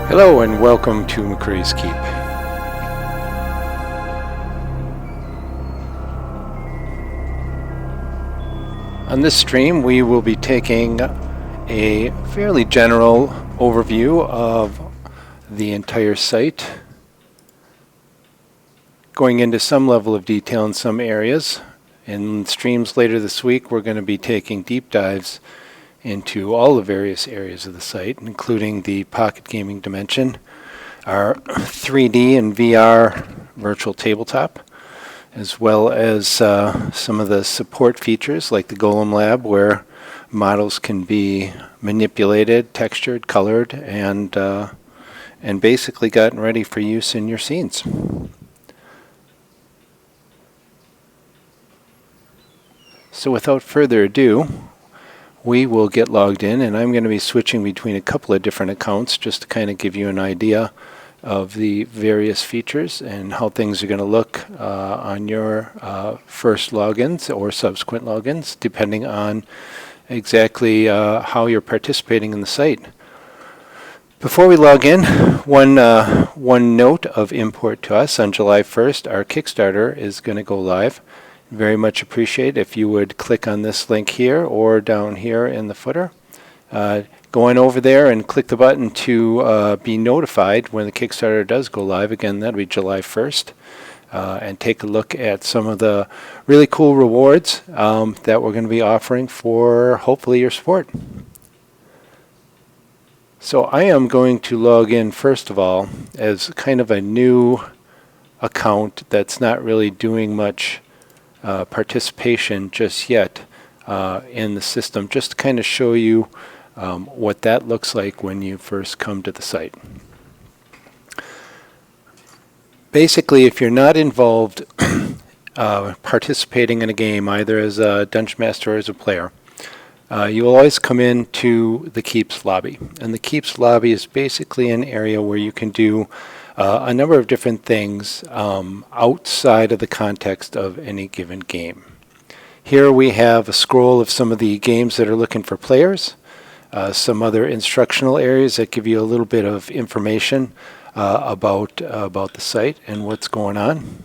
Hello and welcome to Macray's Keep. On this stream we will be taking a fairly general overview of the entire site, going into some level of detail in some areas. In streams later this week we're going to be taking deep dives into all the various areas of the site, including the pocket gaming dimension, our 3D and VR virtual tabletop, as well as some of the support features like the Golem Lab, where models can be manipulated, textured, colored, and basically gotten ready for use in your scenes. So without further ado, we will get logged in, and I'm going to be switching between a couple of different accounts just to kind of give you an idea of the various features and how things are going to look on your first logins or subsequent logins, depending on exactly how you're participating in the site. Before we log in, one note of import to us: on July 1st, our Kickstarter is going to go live. Very much appreciate if you would click on this link here or down here in the footer. Go on over there and click the button to be notified when the Kickstarter does go live. Again, that'll be July 1st. And take a look at some of the really cool rewards that we're going to be offering for hopefully your support. So I am going to log in first of all as kind of a new account that's not really doing much participation just yet in the system, just to kind of show you what that looks like when you first come to the site. Basically, if you're not involved participating in a game, either as a Dungeon Master or as a player, you will always come into the Keep's lobby. And the Keep's lobby is basically an area where you can do a number of different things outside of the context of any given game. Here we have a scroll of some of the games that are looking for players, some other instructional areas that give you a little bit of information about the site and what's going on.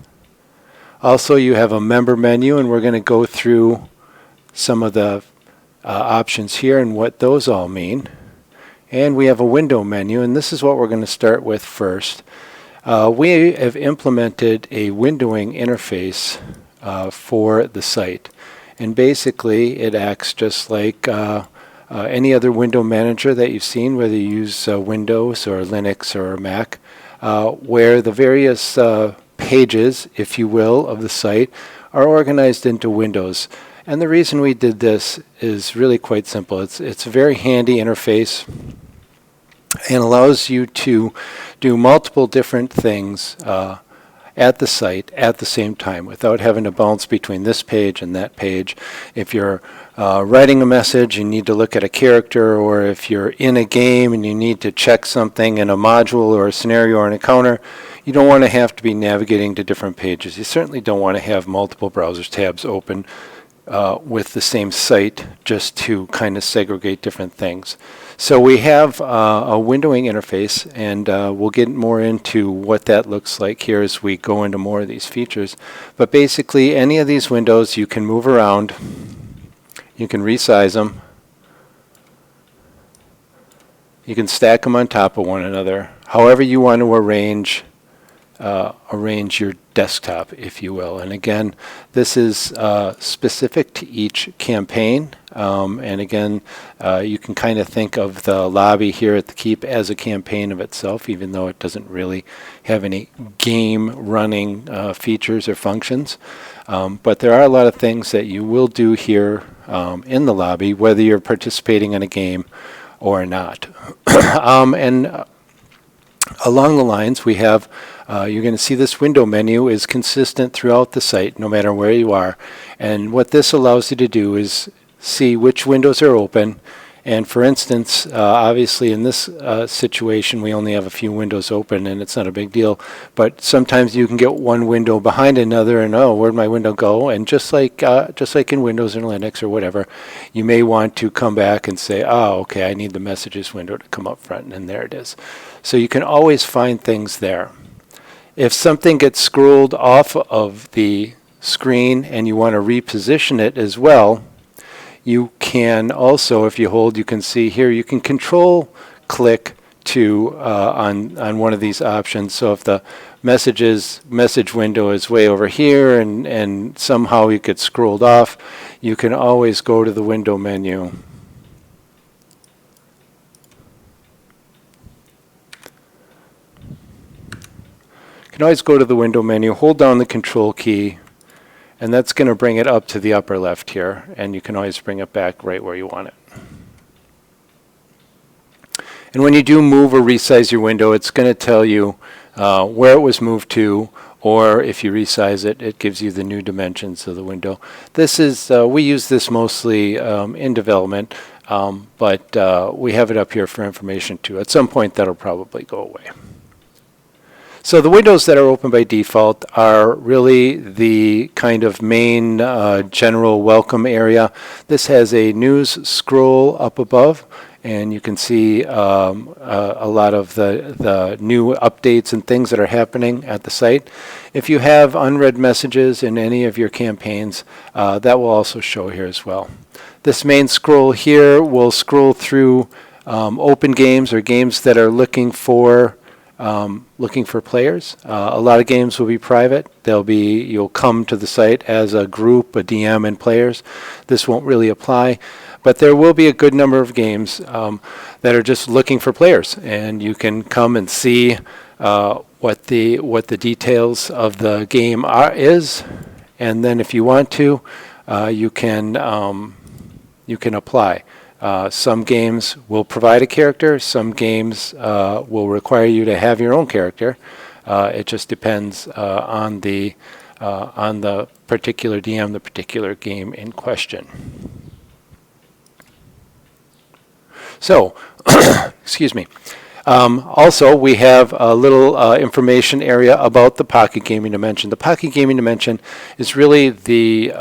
Also, you have a member menu, and we're going to go through some of the options here and what those all mean. And we have a window menu, and this is what we're going to start with first. We have implemented a windowing interface for the site, and basically it acts just like any other window manager that you've seen, whether you use Windows or Linux or Mac, where the various pages, if you will, of the site are organized into windows. And the reason we did this is really quite simple. It's a very handy interface and allows you to do multiple different things at the site at the same time without having to bounce between this page and that page. If you're writing a message, you need to look at a character, or if you're in a game and you need to check something in a module or a scenario or an encounter, you don't want to have to be navigating to different pages. You certainly don't want to have multiple browser tabs open with the same site just to kind of segregate different things. So we have a windowing interface, and we'll get more into what that looks like here as we go into more of these features. But basically, any of these windows you can move around, you can resize them, you can stack them on top of one another, however you want to arrange your desktop, if you will. And again, this is specific to each campaign. And again, you can kind of think of the lobby here at the Keep as a campaign of itself, even though it doesn't really have any game running features or functions. But there are a lot of things that you will do here in the lobby, whether you're participating in a game or not. And along the lines, we have you're going to see this window menu is consistent throughout the site, no matter where you are. And what this allows you to do is see which windows are open And for instance, obviously in this situation, we only have a few windows open and it's not a big deal. But sometimes you can get one window behind another and, oh, where'd my window go? And just like in Windows and Linux or whatever, you may want to come back and say, oh, okay, I need the messages window to come up front, and there it is. So you can always find things there. If something gets scrolled off of the screen and you want to reposition it as well, you can also, if you hold, you can see here, you can control click to on one of these options. So if the message window is way over here and somehow you get scrolled off, you can always go to the window menu. You can always go to the window menu, hold down the control key, and that's going to bring it up to the upper left here, and you can always bring it back right where you want it. And when you do move or resize your window, it's going to tell you where it was moved to, or if you resize it, it gives you the new dimensions of the window. This is, we use this mostly in development, but we have it up here for information too. At some point, that'll probably go away. So the windows that are open by default are really the kind of main general welcome area. This has a news scroll up above, and you can see a lot of the new updates and things that are happening at the site. If you have unread messages in any of your campaigns, that will also show here as well. This main scroll here will scroll through open games or games that are looking for players. A lot of games will be private. You'll come to the site as a group, a DM, and players. This won't really apply, but there will be a good number of games that are just looking for players, and you can come and see what the details of the game is, and then if you want to, you can apply. Some games will provide a character. Some games will require you to have your own character. It just depends on the particular DM, the particular game in question. So, excuse me. Also, we have a little information area about the Pocket Gaming Dimension. The Pocket Gaming Dimension is really the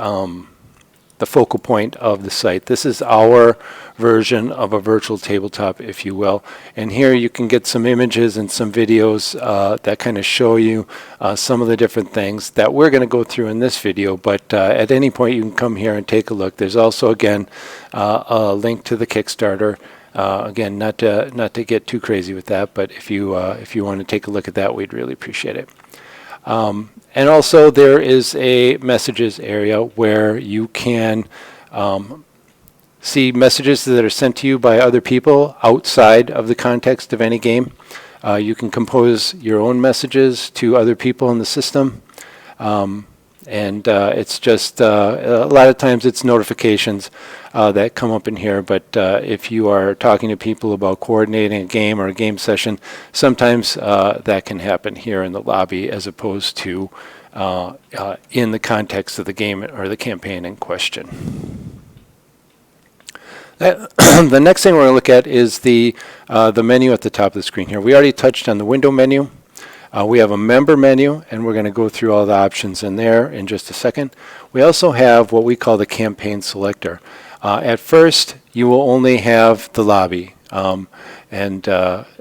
focal point of the site. This is our version of a virtual tabletop, if you will. And here you can get some images and some videos that kind of show you some of the different things that we're going to go through in this video. But at any point you can come here and take a look. There's also, again, a link to the Kickstarter. Again, not to get too crazy with that, but if you want to take a look at that, we'd really appreciate it. And also there is a messages area where you can see messages that are sent to you by other people outside of the context of any game. You can compose your own messages to other people in the system. And it's just, a lot of times it's notifications that come up in here, but if you are talking to people about coordinating a game or a game session, sometimes that can happen here in the lobby as opposed to in the context of the game or the campaign in question. The next thing we're going to look at is the menu at the top of the screen here. We already touched on the window menu. We have a member menu, and we're going to go through all the options in there in just a second. We also have what we call the campaign selector. At first, you will only have the lobby, and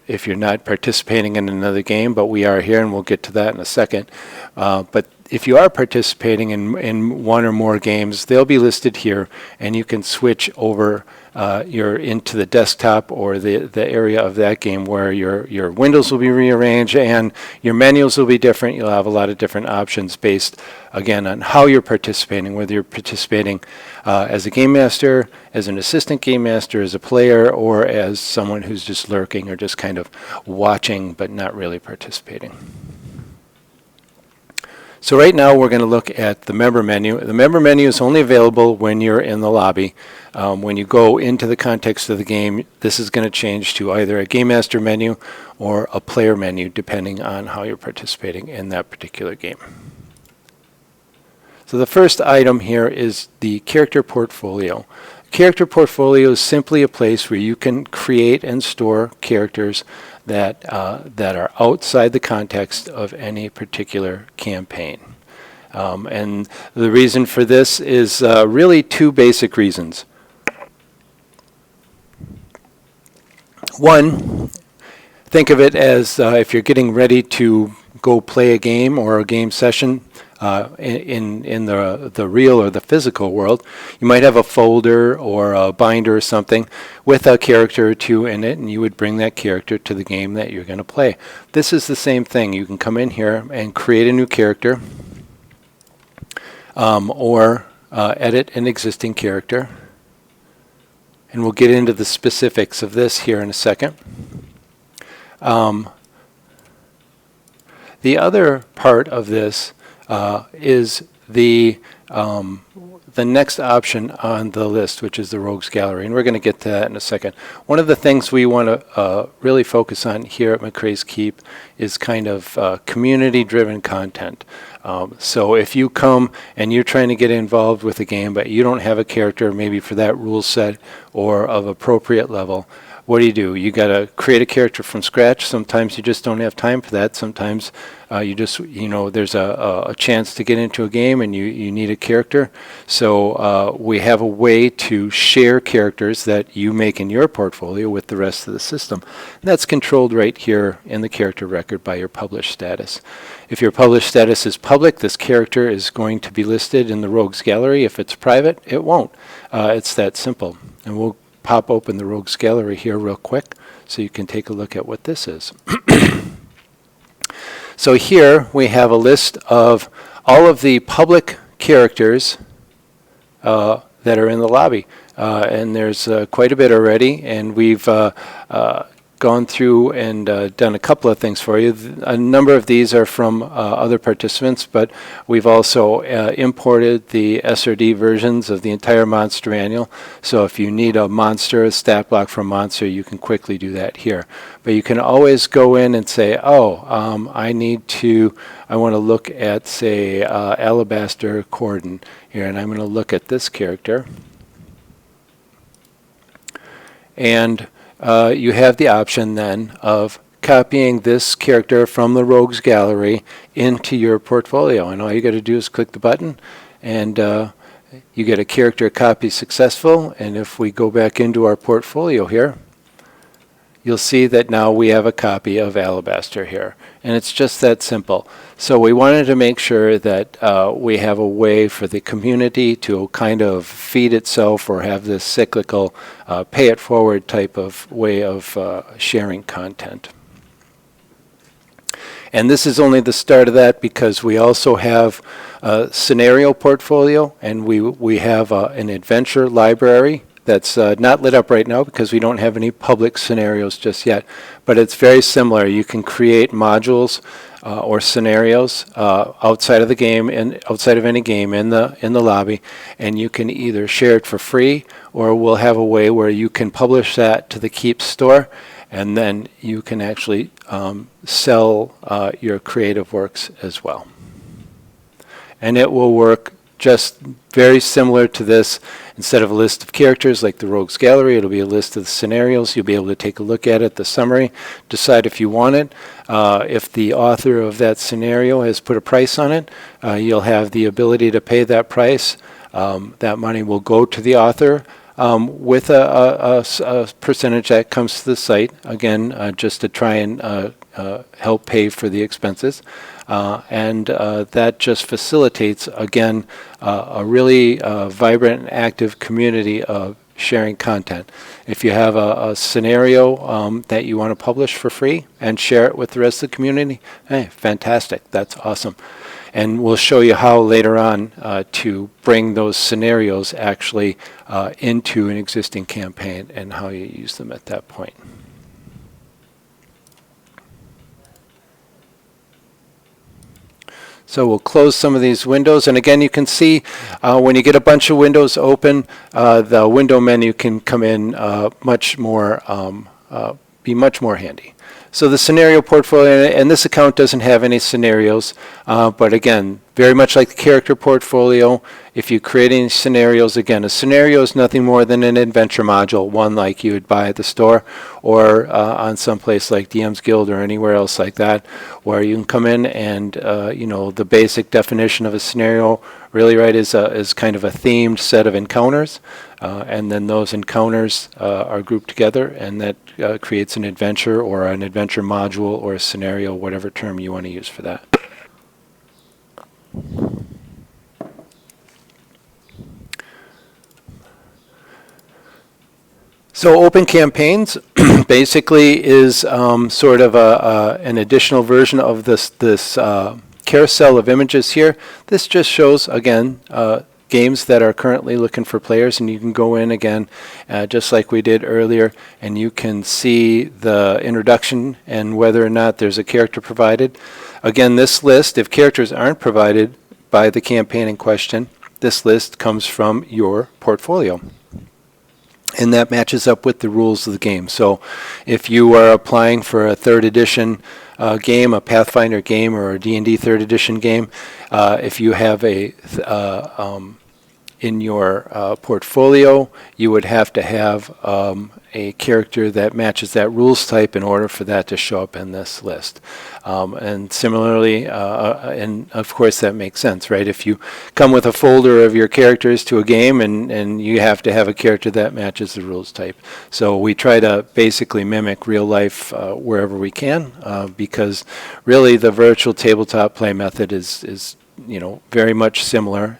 if you're not participating in another game, but we are here, and we'll get to that in a second. But if you are participating in one or more games, they'll be listed here, and you can switch over into the desktop or the area of that game where your windows will be rearranged and your menus will be different. You'll have a lot of different options based, again, on how you're participating, whether you're participating as a game master, as an assistant game master, as a player, or as someone who's just lurking or just kind of watching but not really participating. So right now we're going to look at the member menu. The member menu is only available when you're in the lobby. When you go into the context of the game, this is going to change to either a Game Master menu or a player menu, depending on how you're participating in that particular game. So the first item here is the character portfolio. Character portfolio is simply a place where you can create and store characters that are outside the context of any particular campaign. And the reason for this is really two basic reasons. One, think of it as if you're getting ready to go play a game or a game session in the real or the physical world, you might have a folder or a binder or something with a character or two in it, and you would bring that character to the game that you're going to play. This is the same thing. You can come in here and create a new character or edit an existing character. And we'll get into the specifics of this here in a second. The other part of this is the next option on the list, which is the Rogues Gallery, and we're going to get to that in a second. One of the things we want to really focus on here at Macray's Keep is kind of community-driven content. So if you come and you're trying to get involved with a game, but you don't have a character maybe for that rule set or of appropriate level, what do? You got to create a character from scratch. Sometimes you just don't have time for that. Sometimes you just, there's a chance to get into a game and you need a character. So we have a way to share characters that you make in your portfolio with the rest of the system. And that's controlled right here in the character record by your published status. If your published status is public, this character is going to be listed in the Rogues Gallery. If it's private, it won't. It's that simple. And we'll pop open the Rogues Gallery here real quick so you can take a look at what this is. So here we have a list of all of the public characters that are in the lobby. And there's quite a bit already, and we've gone through and done a couple of things for you. A number of these are from other participants, but we've also imported the SRD versions of the entire monster manual. So if you need a monster, a stat block for a monster, you can quickly do that here. But you can always go in and say, I want to look at, say, Alabaster Cordon here, and I'm going to look at this character. And you have the option then of copying this character from the Rogues Gallery into your portfolio. And all you got to do is click the button, and you get a character copy successful. And if we go back into our portfolio here, you'll see that now we have a copy of Alabaster here. And it's just that simple. So we wanted to make sure that we have a way for the community to kind of feed itself or have this cyclical pay it forward type of way of sharing content. And this is only the start of that, because we also have a scenario portfolio, and we have an adventure library that's not lit up right now because we don't have any public scenarios just yet, but it's very similar. You can create modules or scenarios outside of the game and outside of any game in the lobby, and you can either share it for free, or we'll have a way where you can publish that to the Keep store, and then you can actually sell your creative works as well. And it will work just very similar to this. Instead of a list of characters like the Rogues Gallery, it'll be a list of the scenarios. You'll be able to take a look at it, the summary, decide if you want it. If the author of that scenario has put a price on it, you'll have the ability to pay that price. That money will go to the author with a percentage that comes to the site, again, just to try and help pay for the expenses. And that just facilitates, again, a really vibrant and active community of sharing content. If you have a scenario that you want to publish for free and share it with the rest of the community, hey, fantastic, that's awesome. And we'll show you how later on to bring those scenarios actually into an existing campaign and how you use them at that point. So we'll close some of these windows, and again, you can see when you get a bunch of windows open, the window menu can come in be much more handy. So the scenario portfolio, and this account doesn't have any scenarios, but again, very much like the character portfolio, if you create any scenarios, again, a scenario is nothing more than an adventure module, one like you would buy at the store or on some place like DM's Guild or anywhere else like that, where you can come in and, the basic definition of a scenario really, right, is kind of a themed set of encounters, and then those encounters are grouped together, and that creates an adventure or an adventure module or a scenario, whatever term you want to use for that. So open campaigns basically is sort of an additional version of this carousel of images here. This just shows, again, games that are currently looking for players, and you can go in again, just like we did earlier, and you can see the introduction and whether or not there's a character provided. Again, this list, if characters aren't provided by the campaign in question, this list comes from your portfolio. And that matches up with the rules of the game. So if you are applying for a 3rd edition game, a Pathfinder game, or a D&D 3rd edition game, if you have in your portfolio, you would have to have a character that matches that rules type in order for that to show up in this list. And similarly, and of course that makes sense, right? If you come with a folder of your characters to a game and you have to have a character that matches the rules type. So we try to basically mimic real life wherever we can, because really the virtual tabletop play method is very much similar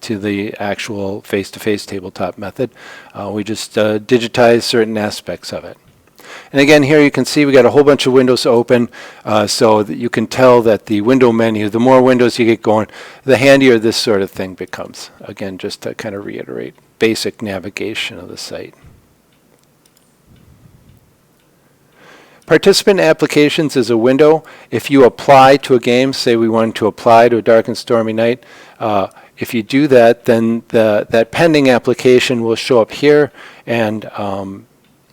to the actual face-to-face tabletop method. We just digitize certain aspects of it. And again, here you can see we got a whole bunch of windows open, so that you can tell that the window menu, the more windows you get going, the handier this sort of thing becomes. Again, just to kind of reiterate, basic navigation of the site. Participant applications is a window. If you apply to a game, say we wanted to apply to a Dark and Stormy Night, if you do that, then that pending application will show up here, and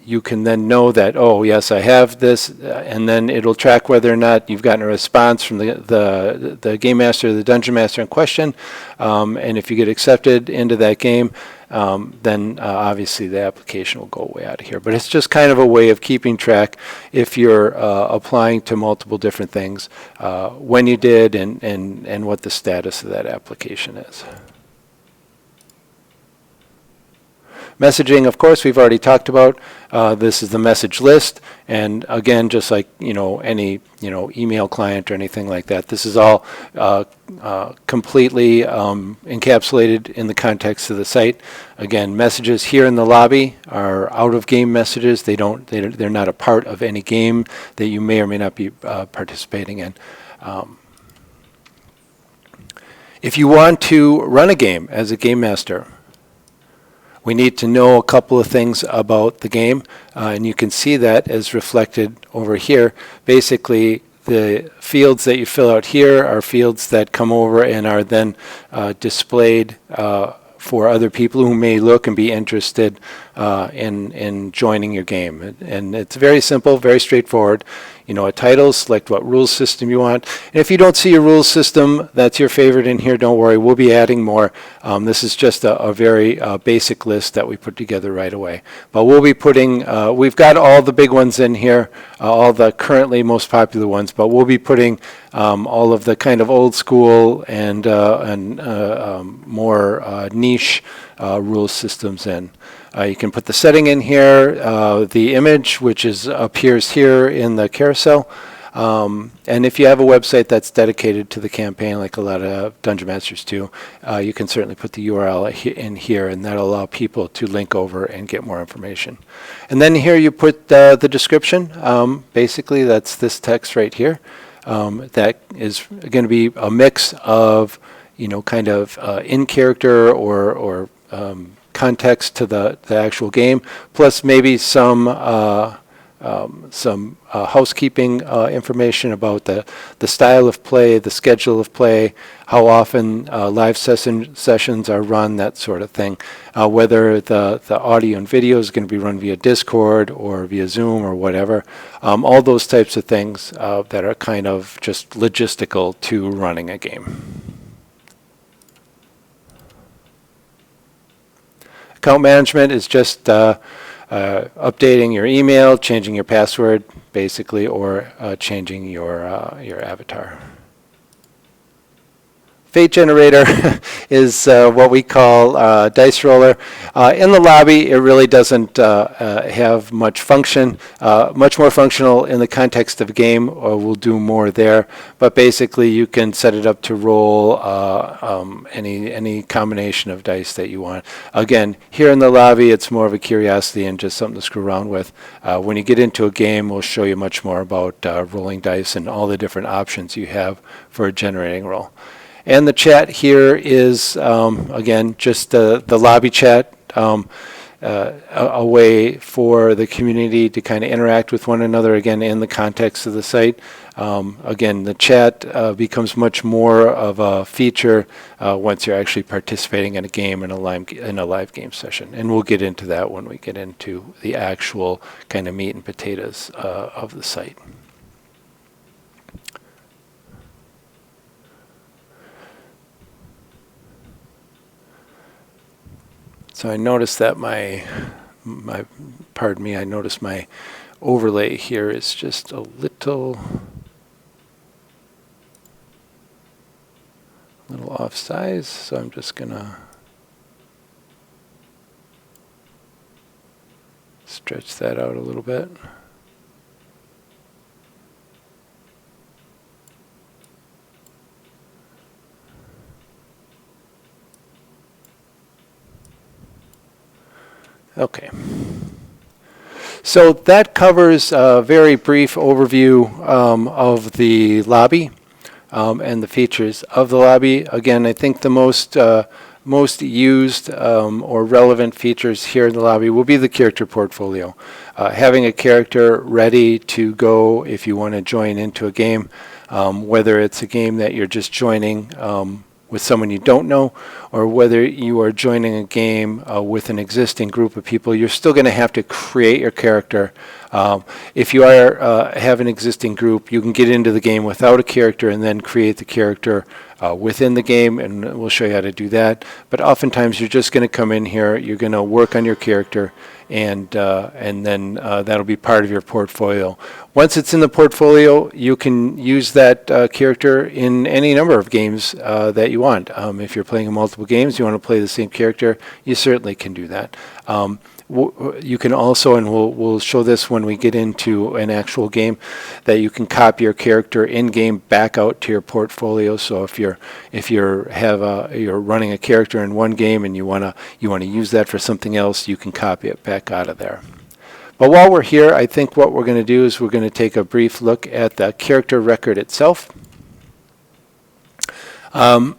you can then know that, oh yes, I have this, and then it'll track whether or not you've gotten a response from the game master or the dungeon master in question, and if you get accepted into that game, then obviously the application will go way out of here. But it's just kind of a way of keeping track if you're applying to multiple different things, when you did and what the status of that application is. Messaging, of course, we've already talked about. This is the message list, and again, just like any email client or anything like that, this is all completely encapsulated in the context of the site. Again, messages here in the lobby are out-of-game messages. They're not a part of any game that you may or may not be participating in. If you want to run a game as a game master, we need to know a couple of things about the game, and you can see that as reflected over here. Basically, the fields that you fill out here are fields that come over and are then displayed for other people who may look and be interested in joining your game. And it's very simple, very straightforward. A title, select what rules system you want. And if you don't see a rules system that's your favorite in here, don't worry, we'll be adding more. This is just a very basic list that we put together right away. But we'll be putting, we've got all the big ones in here, all the currently most popular ones, but we'll be putting all of the kind of old school and more niche rule systems in. You can put the setting in here, the image, which appears here in the carousel. And if you have a website that's dedicated to the campaign, like a lot of Dungeon Masters do, you can certainly put the URL in here, and that'll allow people to link over and get more information. And then here you put the description. Basically, that's this text right here. That is going to be a mix of, kind of in character or context to the actual game, plus maybe some some housekeeping information about the style of play, the schedule of play, how often live sessions are run, that sort of thing. Whether the audio and video is going to be run via Discord or via Zoom or whatever. All those types of things that are kind of just logistical to running a game. Account management is just updating your email, changing your password, basically, or changing your avatar. Fate generator is what we call dice roller. In the lobby, it really doesn't have much function. Much more functional in the context of a game, or we'll do more there. But basically, you can set it up to roll any combination of dice that you want. Again, here in the lobby, it's more of a curiosity and just something to screw around with. When you get into a game, we'll show you much more about rolling dice and all the different options you have for a generating roll. And the chat here is, again, just the lobby chat, a way for the community to kind of interact with one another, again, in the context of the site. Again, the chat becomes much more of a feature once you're actually participating in a game in a live game session. And we'll get into that when we get into the actual kind of meat and potatoes of the site. So I noticed that I noticed my overlay here is just a little off size, so I'm just gonna stretch that out a little bit. Okay, so that covers a very brief overview of the lobby and the features of the lobby. Again, I think the most used or relevant features here in the lobby will be the character portfolio. Having a character ready to go if you want to join into a game, whether it's a game that you're just joining with someone you don't know, or whether you are joining a game with an existing group of people, you're still going to have to create your character. If you have an existing group, you can get into the game without a character and then create the character within the game, and we'll show you how to do that. But oftentimes you're just going to come in here, you're going to work on your character, and then that'll be part of your portfolio. Once it's in the portfolio, you can use that character in any number of games that you want. If you're playing in multiple games, you want to play the same character, you certainly can do that. You can also, and we'll show this when we get into an actual game, that you can copy your character in game back out to your portfolio. So if you're running a character in one game and you wanna use that for something else, you can copy it back out of there. But while we're here, I think what we're going to do is we're going to take a brief look at the character record itself. And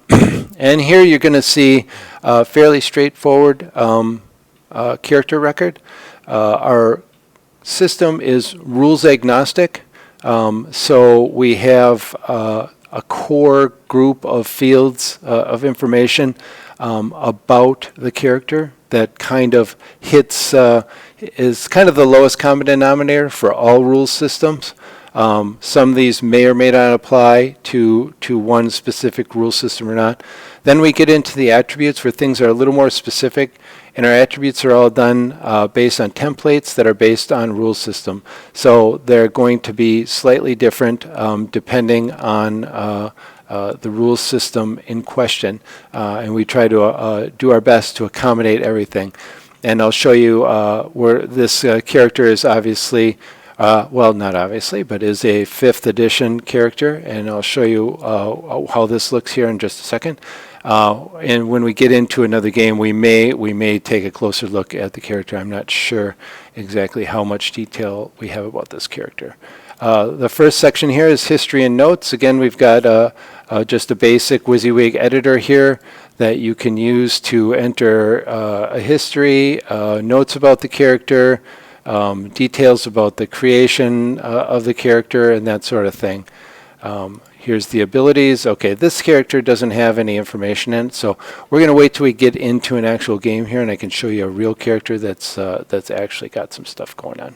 here you're going to see a fairly straightforward character record. Our system is rules agnostic, so we have a core group of fields of information about the character that kind of is kind of the lowest common denominator for all rules systems. Some of these may or may not apply to one specific rule system or not. Then we get into the attributes where things are a little more specific, and our attributes are all done based on templates that are based on rule system. So they're going to be slightly different depending on the rule system in question, and we try to do our best to accommodate everything. And I'll show you where this character is obviously, well, not obviously, but is a 5th edition character, and I'll show you how this looks here in just a second. And when we get into another game, we may take a closer look at the character. I'm not sure exactly how much detail we have about this character. The first section here is history and notes. Again, we've got just a basic WYSIWYG editor here that you can use to enter a history, notes about the character, details about the creation of the character and that sort of thing. Here's the abilities. Okay, this character doesn't have any information in it, so we're going to wait till we get into an actual game here, and I can show you a real character that's actually got some stuff going on.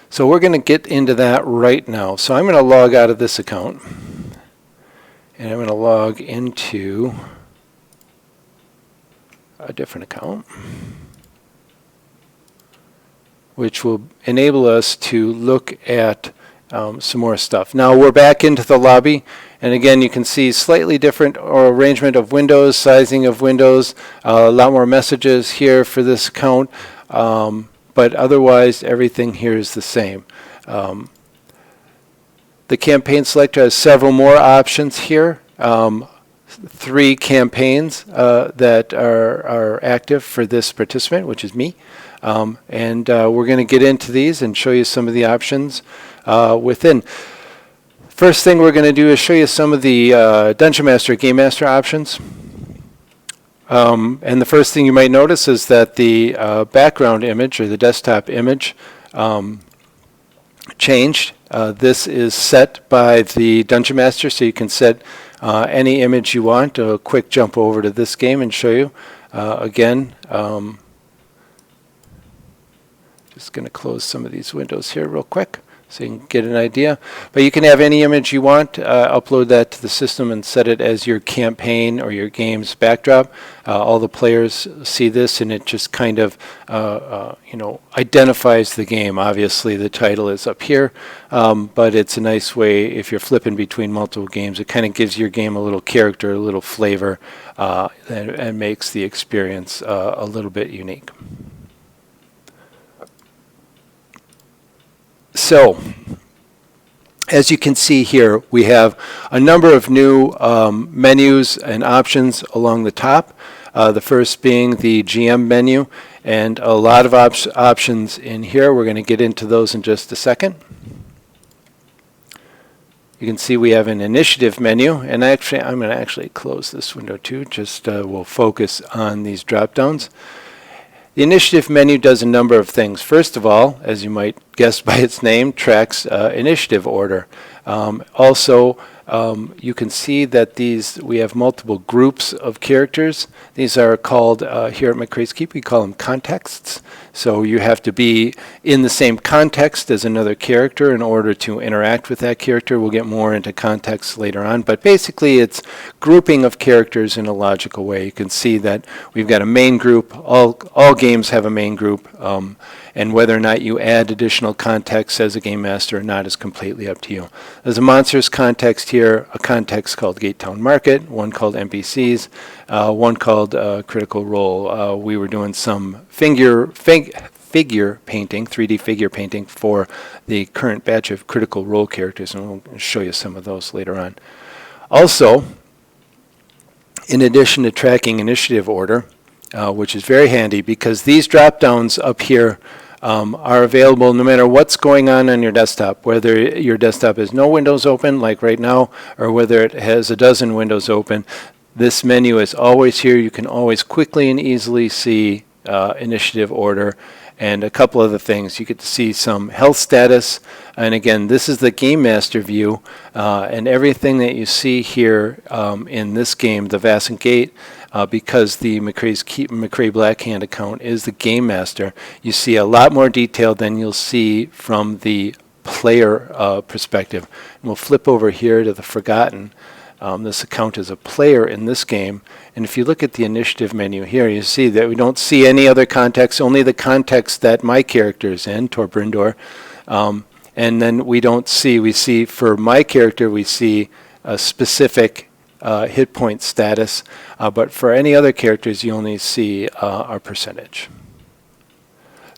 So we're going to get into that right now. So I'm going to log out of this account, and I'm going to log into a different account, which will enable us to look at some more stuff. Now we're back into the lobby, and again you can see slightly different arrangement of windows, sizing of windows, a lot more messages here for this account, but otherwise everything here is the same. The campaign selector has several more options here. 3 campaigns that are active for this participant, which is me. And we're going to get into these and show you some of the options within. First thing we're going to do is show you some of the Dungeon Master, Game Master options. And the first thing you might notice is that the background image, or the desktop image, changed. This is set by the Dungeon Master, so you can set any image you want. A quick jump over to this game and show you. Again, just going to close some of these windows here real quick so you can get an idea. But you can have any image you want, upload that to the system and set it as your campaign or your game's backdrop. All the players see this, and it just kind of identifies the game. Obviously the title is up here, but it's a nice way if you're flipping between multiple games. It kind of gives your game a little character, a little flavor, and makes the experience a little bit unique. So, as you can see here, we have a number of new menus and options along the top. The first being the GM menu, and a lot of options in here. We're going to get into those in just a second. You can see we have an initiative menu, and actually I'm going to close this window too. Just we'll focus on these drop downs. The initiative menu does a number of things. First of all, as you might guess by its name, tracks initiative order. Also, you can see that we have multiple groups of characters. These are called, here at Macray's Keep, we call them contexts. So you have to be in the same context as another character in order to interact with that character. We'll get more into context later on, but basically it's grouping of characters in a logical way. You can see that we've got a main group. All games have a main group, and whether or not you add additional context as a game master or not is completely up to you. There's a monsters context here, a context called Gate Town Market, one called NPCs, one called Critical Role. We were doing some figure painting, 3D figure painting for the current batch of Critical Role characters, and we'll show you some of those later on. Also, in addition to tracking initiative order, which is very handy because these drop downs up here are available no matter what's going on your desktop, whether your desktop has no windows open like right now or whether it has a dozen windows open. This menu is always here. You can always quickly and easily see initiative order and a couple other things. You get to see some health status, and again, this is the Game Master view, and everything that you see here in this game, the Vassant Gate, because the Macray's Keep Macray Blackhand account is the Game Master, you see a lot more detail than you'll see from the player perspective. And we'll flip over here to the Forgotten. This account is a player in this game, and if you look at the initiative menu here, you see that we don't see any other context, only the context that my character is in, Torbrindor, and then we see for my character, we see a specific hit point status, but for any other characters, you only see our percentage.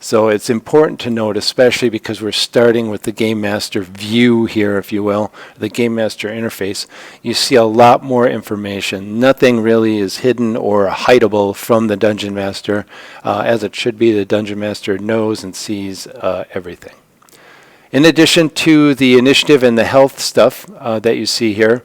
So it's important to note, especially because we're starting with the Game Master view here, if you will, the Game Master interface. You see a lot more information. Nothing really is hidden or hideable from the Dungeon Master. As it should be, the Dungeon Master knows and sees everything. In addition to the initiative and the health stuff that you see here,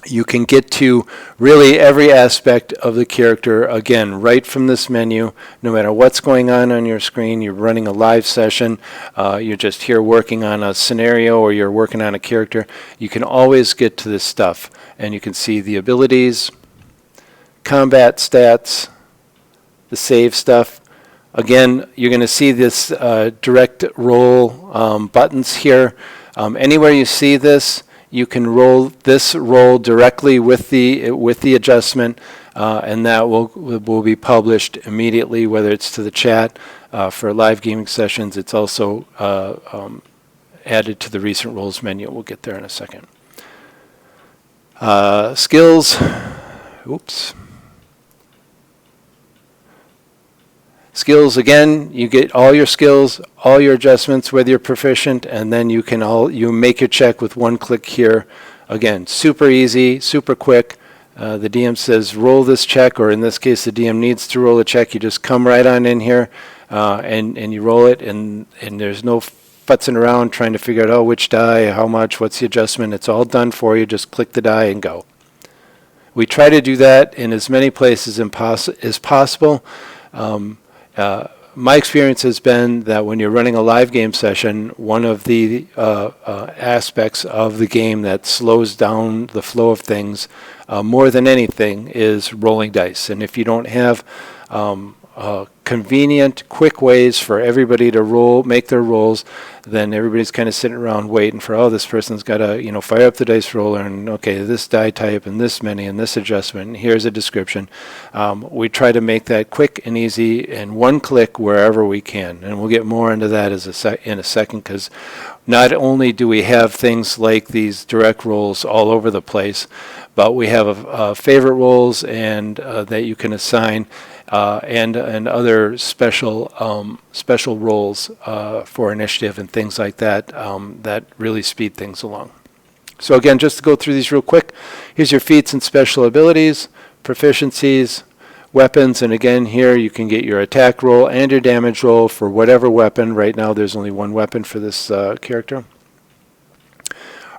You can get to really every aspect of the character, again, right from this menu. No matter what's going on your screen, you're running a live session, you're just here working on a scenario, or you're working on a character, you can always get to this stuff. And you can see the abilities, combat stats, the save stuff. Again, you're going to see this direct roll buttons here. Anywhere you see this, you can roll this roll directly with the adjustment, and that will be published immediately, whether it's to the chat for live gaming sessions. It's also added to the recent rolls menu. We'll get there in a second. Skills. Oops. Skills, again, you get all your skills, all your adjustments, whether you're proficient, and then you make your check with one click here. Again, super easy, super quick. The DM says roll this check, or in this case the DM needs to roll a check. You just come right on in here and you roll it, and there's no futzing around trying to figure out, oh, which die, how much, what's the adjustment. It's all done for you. Just click the die and go. We try to do that in as many places as possible. My experience has been that when you're running a live game session, one of the aspects of the game that slows down the flow of things more than anything is rolling dice. And if you don't have convenient, quick ways for everybody to make their rolls, then everybody's kind of sitting around waiting for, oh, this person's got to, fire up the dice roller, and okay, this die type and this many and this adjustment, and here's a description. We try to make that quick and easy and one click wherever we can, and we'll get more into that in a second, because not only do we have things like these direct rolls all over the place, but we have favorite rolls and that you can assign. And other special roles for initiative and things like that that really speed things along. So again, just to go through these real quick, here's your feats and special abilities, proficiencies, weapons, and again here you can get your attack roll and your damage roll for whatever weapon. Right now there's only one weapon for this character.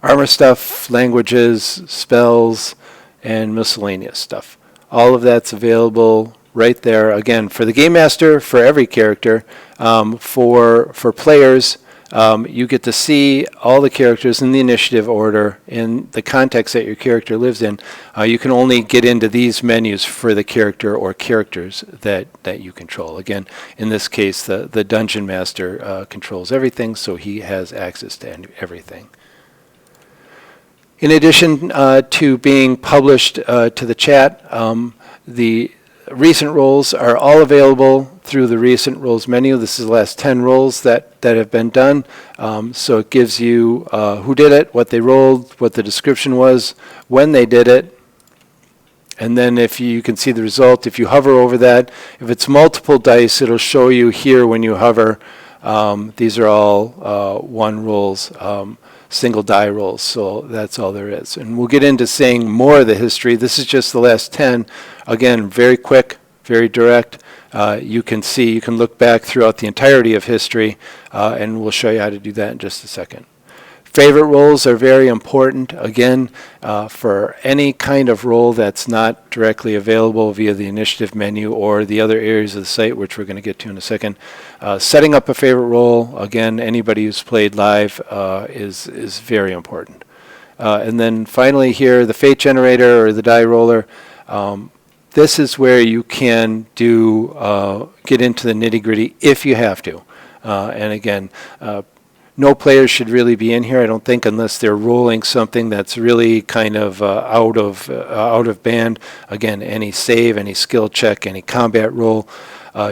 Armor stuff, languages, spells, and miscellaneous stuff. All of that's available right there, again, for the Game Master, for every character. For players, you get to see all the characters in the initiative order in the context that your character lives in. You can only get into these menus for the character or characters that you control. Again, in this case, the Dungeon Master controls everything, so he has access to everything. In addition to being published to the chat, the recent rolls are all available through the recent rolls menu. This is the last 10 rolls that have been done. So it gives you who did it, what they rolled, what the description was, when they did it. And then if you can see the result, if you hover over that, if it's multiple dice, it'll show you here when you hover. These are all one rolls, single die rolls, so that's all there is. And we'll get into saying more of the history. This is just the last 10. Again, very quick, very direct. You can look back throughout the entirety of history, and we'll show you how to do that in just a second. Favorite roles are very important, again, for any kind of role that's not directly available via the initiative menu or the other areas of the site, which we're going to get to in a second. Setting up a favorite role, again, anybody who's played live is very important. And then finally here, the fate generator or the die roller. This is where you can get into the nitty-gritty if you have to. And again, no players should really be in here, I don't think, unless they're rolling something that's really kind of out of band. Again, any save, any skill check, any combat roll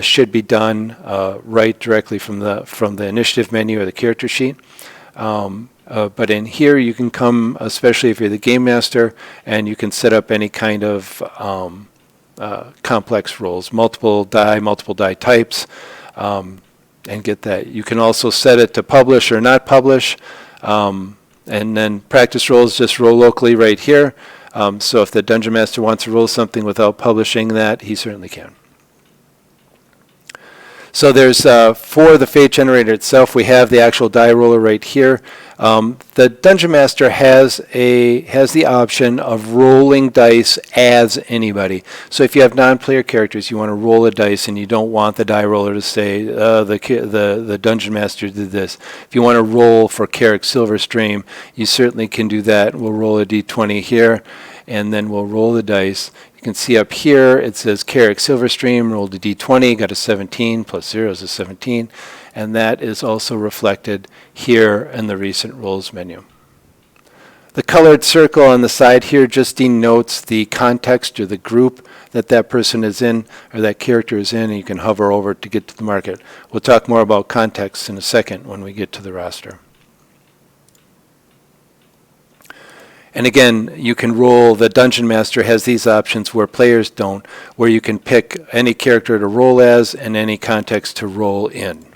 should be done right directly from the initiative menu or the character sheet. But in here, you can come, especially if you're the game master, and you can set up any kind of complex rolls, multiple die types. And get that. You can also set it to publish or not publish, and then practice rolls just roll locally right here. So if the Dungeon Master wants to roll something without publishing that, he certainly can. So there's, for the fate generator itself, we have the actual die roller right here. The Dungeon Master has the option of rolling dice as anybody. So if you have non-player characters, you want to roll a dice and you don't want the die roller to say, the Dungeon Master did this. If you want to roll for Carrick Silverstream, you certainly can do that. We'll roll a d20 here, and then we'll roll the dice. You can see up here it says Carrick Silverstream, rolled a d20, got a 17, plus 0 is a 17, and that is also reflected here in the recent rolls menu. The colored circle on the side here just denotes the context or the group that that person is in or that character is in, and you can hover over it to get to the market. We'll talk more about context in a second when we get to the roster. And again, you can roll, the Dungeon Master has these options where players don't, where you can pick any character to roll as and any context to roll in.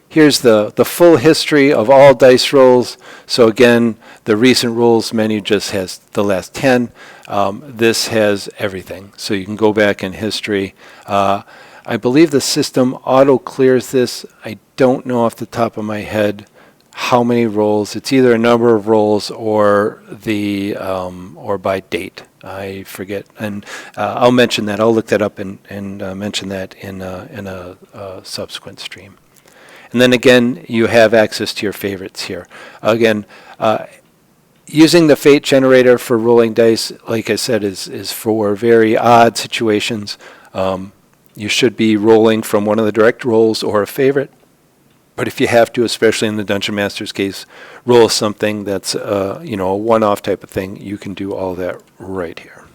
Here's the full history of all dice rolls. So again, the recent rolls menu just has the last 10. This has everything. So you can go back in history. I believe the system auto clears this. I don't know off the top of my head how many rolls. It's either a number of rolls or the or by date. I forget, and I'll mention that. I'll look that up and mention that in a subsequent stream. And then again, you have access to your favorites here. Again, using the fate generator for rolling dice, like I said, is for very odd situations. You should be rolling from one of the direct rolls or a favorite. But if you have to, especially in the Dungeon Master's case, roll something that's a one-off type of thing, you can do all that right here.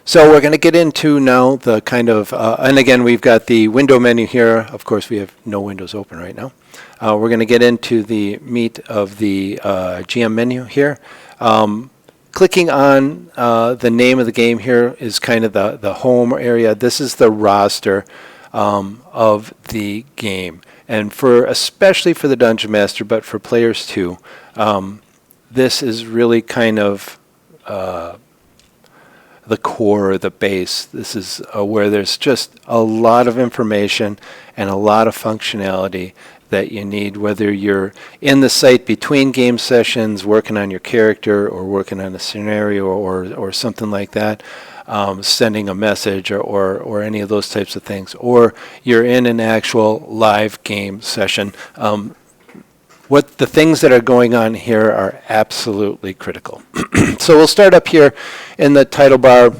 So we're going to get into now the kind of, and again, we've got the window menu here. Of course, we have no windows open right now. We're going to get into the meat of the GM menu here. Clicking on the name of the game here is kind of the home area. This is the roster of the game, and especially for the Dungeon Master, but for players too, this is really kind of the core, the base. This is where there's just a lot of information and a lot of functionality that you need, whether you're in the site between game sessions, working on your character, or working on a scenario, or something like that. Sending a message or any of those types of things, or you're in an actual live game session. What the things that are going on here are absolutely critical. So we'll start up here in the title bar.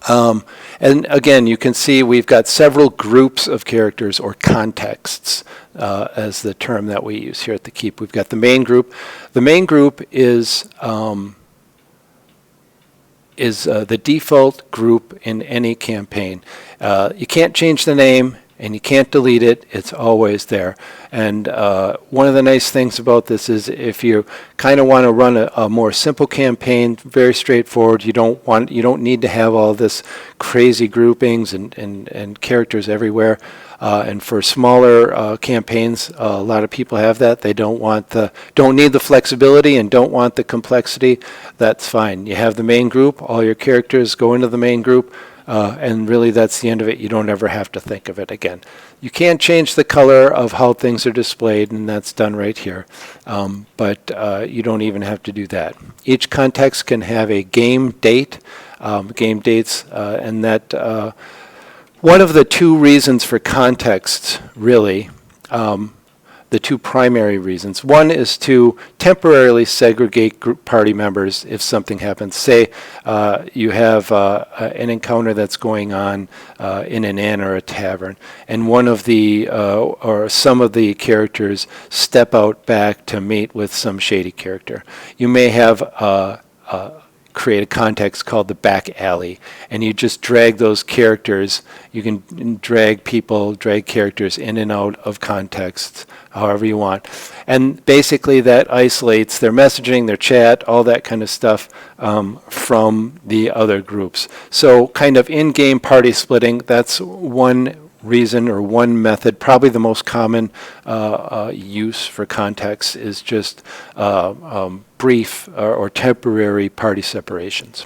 And again, you can see we've got several groups of characters or contexts as the term that we use here at the Keep. We've got the main group. The main group is the default group in any campaign. You can't change the name and you can't delete it. It's always there. And one of the nice things about this is if you kind of want to run a more simple campaign, very straightforward, you don't need to have all this crazy groupings and characters everywhere. And for smaller campaigns, a lot of people have that. They don't need the flexibility and don't want the complexity. That's fine. You have the main group. All your characters go into the main group, and really that's the end of it. You don't ever have to think of it again. You can change the color of how things are displayed, and that's done right here. But you don't even have to do that. Each context can have a game date, game dates, and that. One of the two reasons for context, really, the two primary reasons. One is to temporarily segregate group party members if something happens. Say you have an encounter that's going on in an inn or a tavern, and one of the or some of the characters step out back to meet with some shady character. You may have create a context called the back alley, and you just drag those characters. You can drag characters in and out of contexts however you want, and basically that isolates their messaging, their chat, all that kind of stuff from the other groups. So kind of in-game party splitting, that's one reason or one method. Probably the most common use for context is just brief or temporary party separations.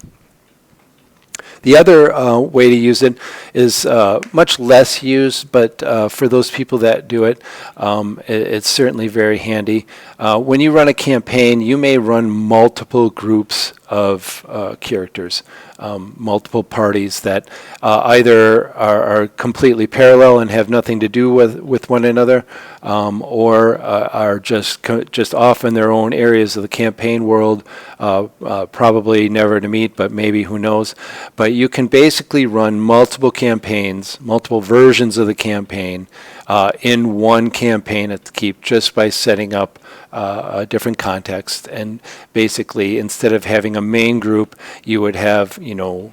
The other way to use it is much less used, but for those people that do it, it's certainly very handy. When you run a campaign, you may run multiple groups of characters, multiple parties that either are completely parallel and have nothing to do with one another, or are just off in their own areas of the campaign world, probably never to meet, but maybe, who knows. But you can basically run multiple campaigns, multiple versions of the campaign in one campaign at the Keep, just by setting up a different context. And basically, instead of having a main group, you would have,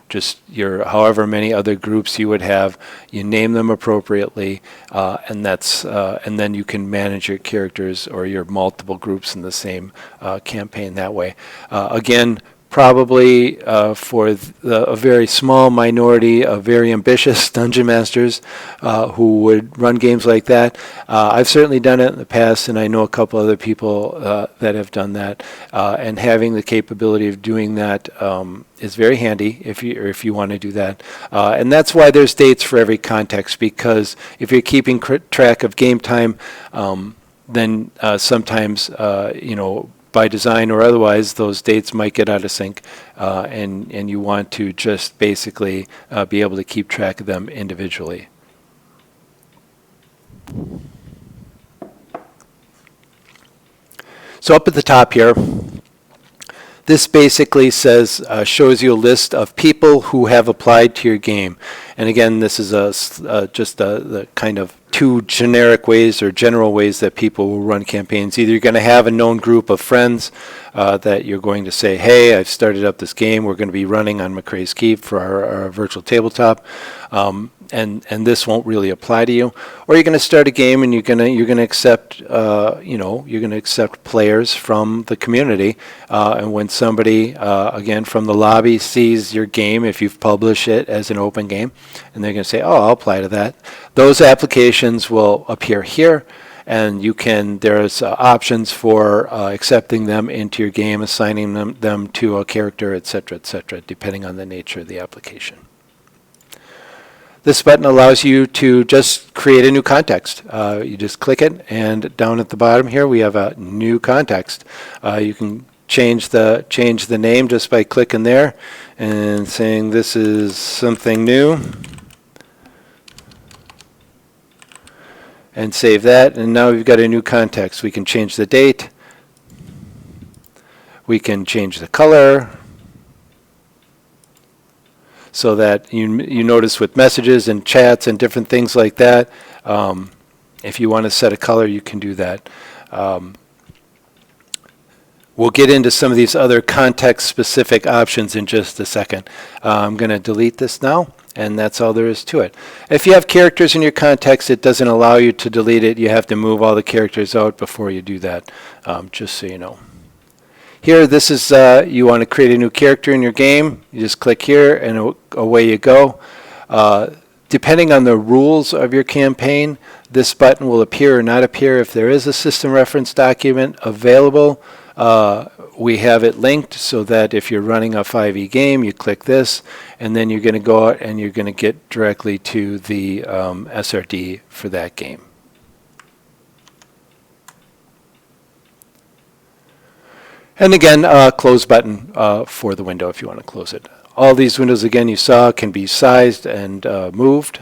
just your however many other groups you would have. You name them appropriately, and then you can manage your characters or your multiple groups in the same campaign that way. Again, probably for a very small minority of very ambitious dungeon masters who would run games like that. I've certainly done it in the past, and I know a couple other people that have done that. And having the capability of doing that is very handy if you want to do that. And that's why there's dates for every context, because if you're keeping track of game time, then sometimes by design or otherwise, those dates might get out of sync, and you want to just basically be able to keep track of them individually. So up at the top here, this basically shows you a list of people who have applied to your game. And again, this is just the kind of two generic ways or general ways that people will run campaigns. Either you're going to have a known group of friends that you're going to say, hey, I've started up this game. We're going to be running on Macray's Keep for our virtual tabletop. And this won't really apply to you. Or you're going to start a game and you're going to accept accept players from the community. And when somebody again from the lobby sees your game, if you've published it as an open game, and they're going to say, oh, I'll apply to that. Those applications will appear here, and there's options for accepting them into your game, assigning them to a character, et cetera, depending on the nature of the application. This button allows you to just create a new context. You just click it, and down at the bottom here we have a new context. You can change the name just by clicking there and saying this is something new, and save that. And now we've got a new context. We can change the date. We can change the color. So that you notice with messages and chats and different things like that, if you want to set a color, you can do that. We'll get into some of these other context-specific options in just a second. I'm going to delete this now, and that's all there is to it. If you have characters in your context, it doesn't allow you to delete it. You have to move all the characters out before you do that, just so you know. Here, this is, you want to create a new character in your game. You just click here, and away you go. Depending on the rules of your campaign, this button will appear or not appear. If there is a system reference document available, we have it linked so that if you're running a 5e game, you click this, and then you're going to go out and you're going to get directly to the SRD for that game. And again, close button for the window if you want to close it. All these windows, again, you saw can be sized and moved.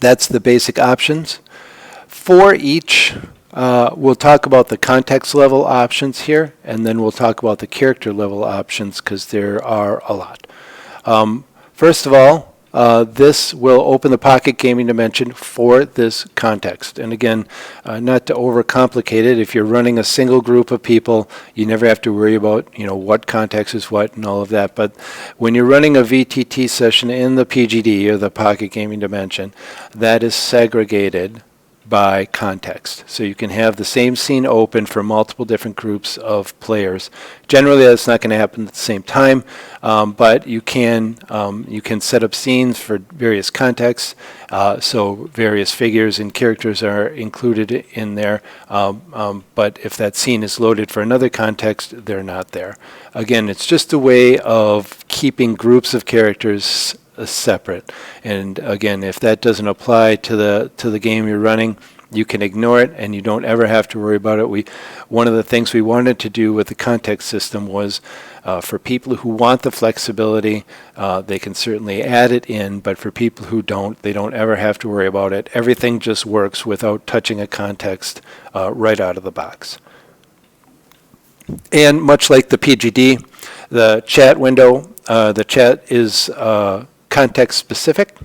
That's the basic options. For each, we'll talk about the context level options here, and then we'll talk about the character level options because there are a lot. First of all, this will open the Pocket Gaming Dimension for this context. And again, not to overcomplicate it, if you're running a single group of people, you never have to worry about, what context is what and all of that. But when you're running a VTT session in the PGD, or the Pocket Gaming Dimension, that is segregated by context. So you can have the same scene open for multiple different groups of players. Generally, that's not going to happen at the same time, but you can set up scenes for various contexts. So various figures and characters are included in there, but if that scene is loaded for another context, they're not there. Again, it's just a way of keeping groups of characters separate. And again, if that doesn't apply to the game you're running, you can ignore it and you don't ever have to worry about it. One of the things we wanted to do with the context system was for people who want the flexibility, they can certainly add it in, but for people who don't, they don't ever have to worry about it. Everything just works without touching a context right out of the box. And much like the PGD, the chat window, the chat is context specific.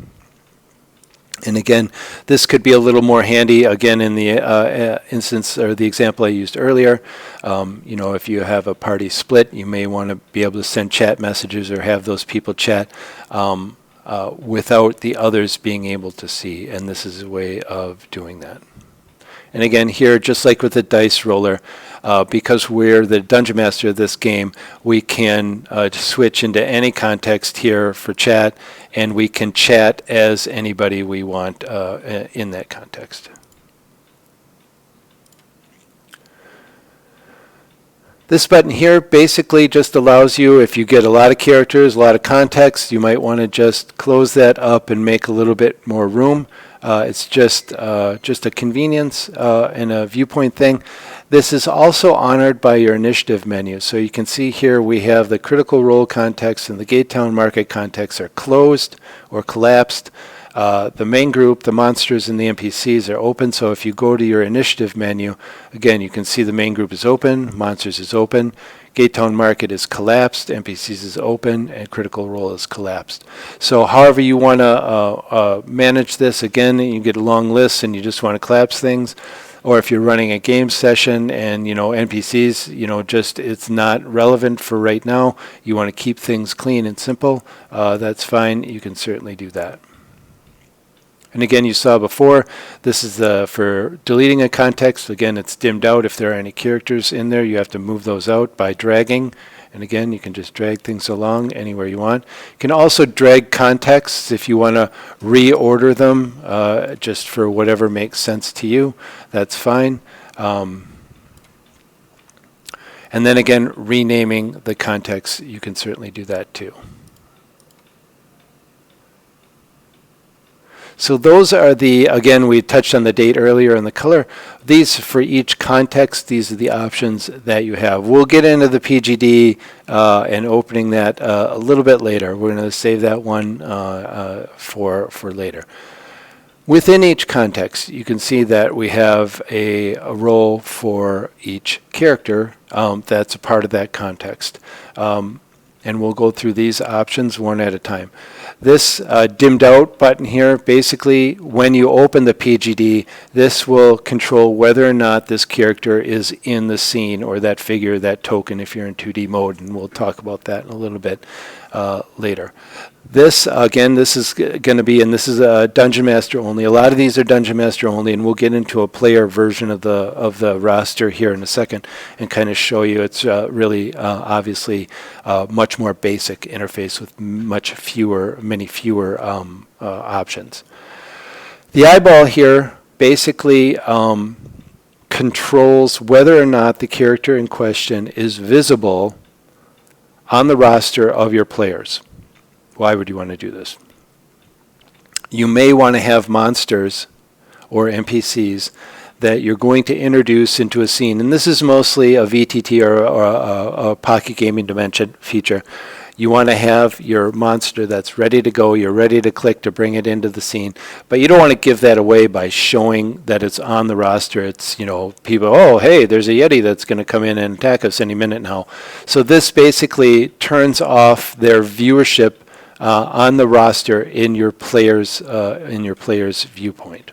And again, this could be a little more handy, again, in the instance or the example I used earlier. If you have a party split, you may want to be able to send chat messages or have those people chat without the others being able to see. And this is a way of doing that. And again, here, just like with the dice roller, because we're the Dungeon Master of this game, we can switch into any context here for chat, and we can chat as anybody we want in that context. This button here basically just allows you, if you get a lot of characters, a lot of context, you might want to just close that up and make a little bit more room. It's just a convenience and a viewpoint thing. This is also honored by your initiative menu. So you can see here we have the Critical Role context and the Gate Town Market context are closed or collapsed. The main group, the monsters and the NPCs are open. So if you go to your initiative menu, again, you can see the main group is open, monsters is open, Gate Town Market is collapsed, NPCs is open, and Critical Role is collapsed. So however you want to manage this, again, you get a long list and you just want to collapse things. Or if you're running a game session and, NPCs, just it's not relevant for right now, you want to keep things clean and simple, that's fine. You can certainly do that. And again, you saw before, this is for deleting a context. Again, it's dimmed out. If there are any characters in there, you have to move those out by dragging. And again, you can just drag things along anywhere you want. You can also drag contexts if you want to reorder them just for whatever makes sense to you. That's fine. And then again, renaming the context, you can certainly do that too. So those are again, we touched on the date earlier and the color. These, for each context, these are the options that you have. We'll get into the PGD and opening that a little bit later. We're going to save that one for later. Within each context, you can see that we have a role for each character that's a part of that context. And we'll go through these options one at a time. This dimmed out button here, basically when you open the PGD, this will control whether or not this character is in the scene or that figure, that token if you're in 2D mode, and we'll talk about that in a little bit later. This, again, this is going to be, and this is a Dungeon Master only. A lot of these are Dungeon Master only, and we'll get into a player version of the roster here in a second and kind of show you it's really obviously much more basic interface with many fewer options. The eyeball here basically controls whether or not the character in question is visible on the roster of your players. Why would you want to do this? You may want to have monsters or NPCs that you're going to introduce into a scene, and this is mostly a VTT or a Pocket Gaming Dimension feature. You want to have your monster that's ready to go, you're ready to click to bring it into the scene, but you don't want to give that away by showing that it's on the roster. It's, people, oh, hey, there's a Yeti that's going to come in and attack us any minute now. So this basically turns off their viewership on the roster in your player's viewpoint.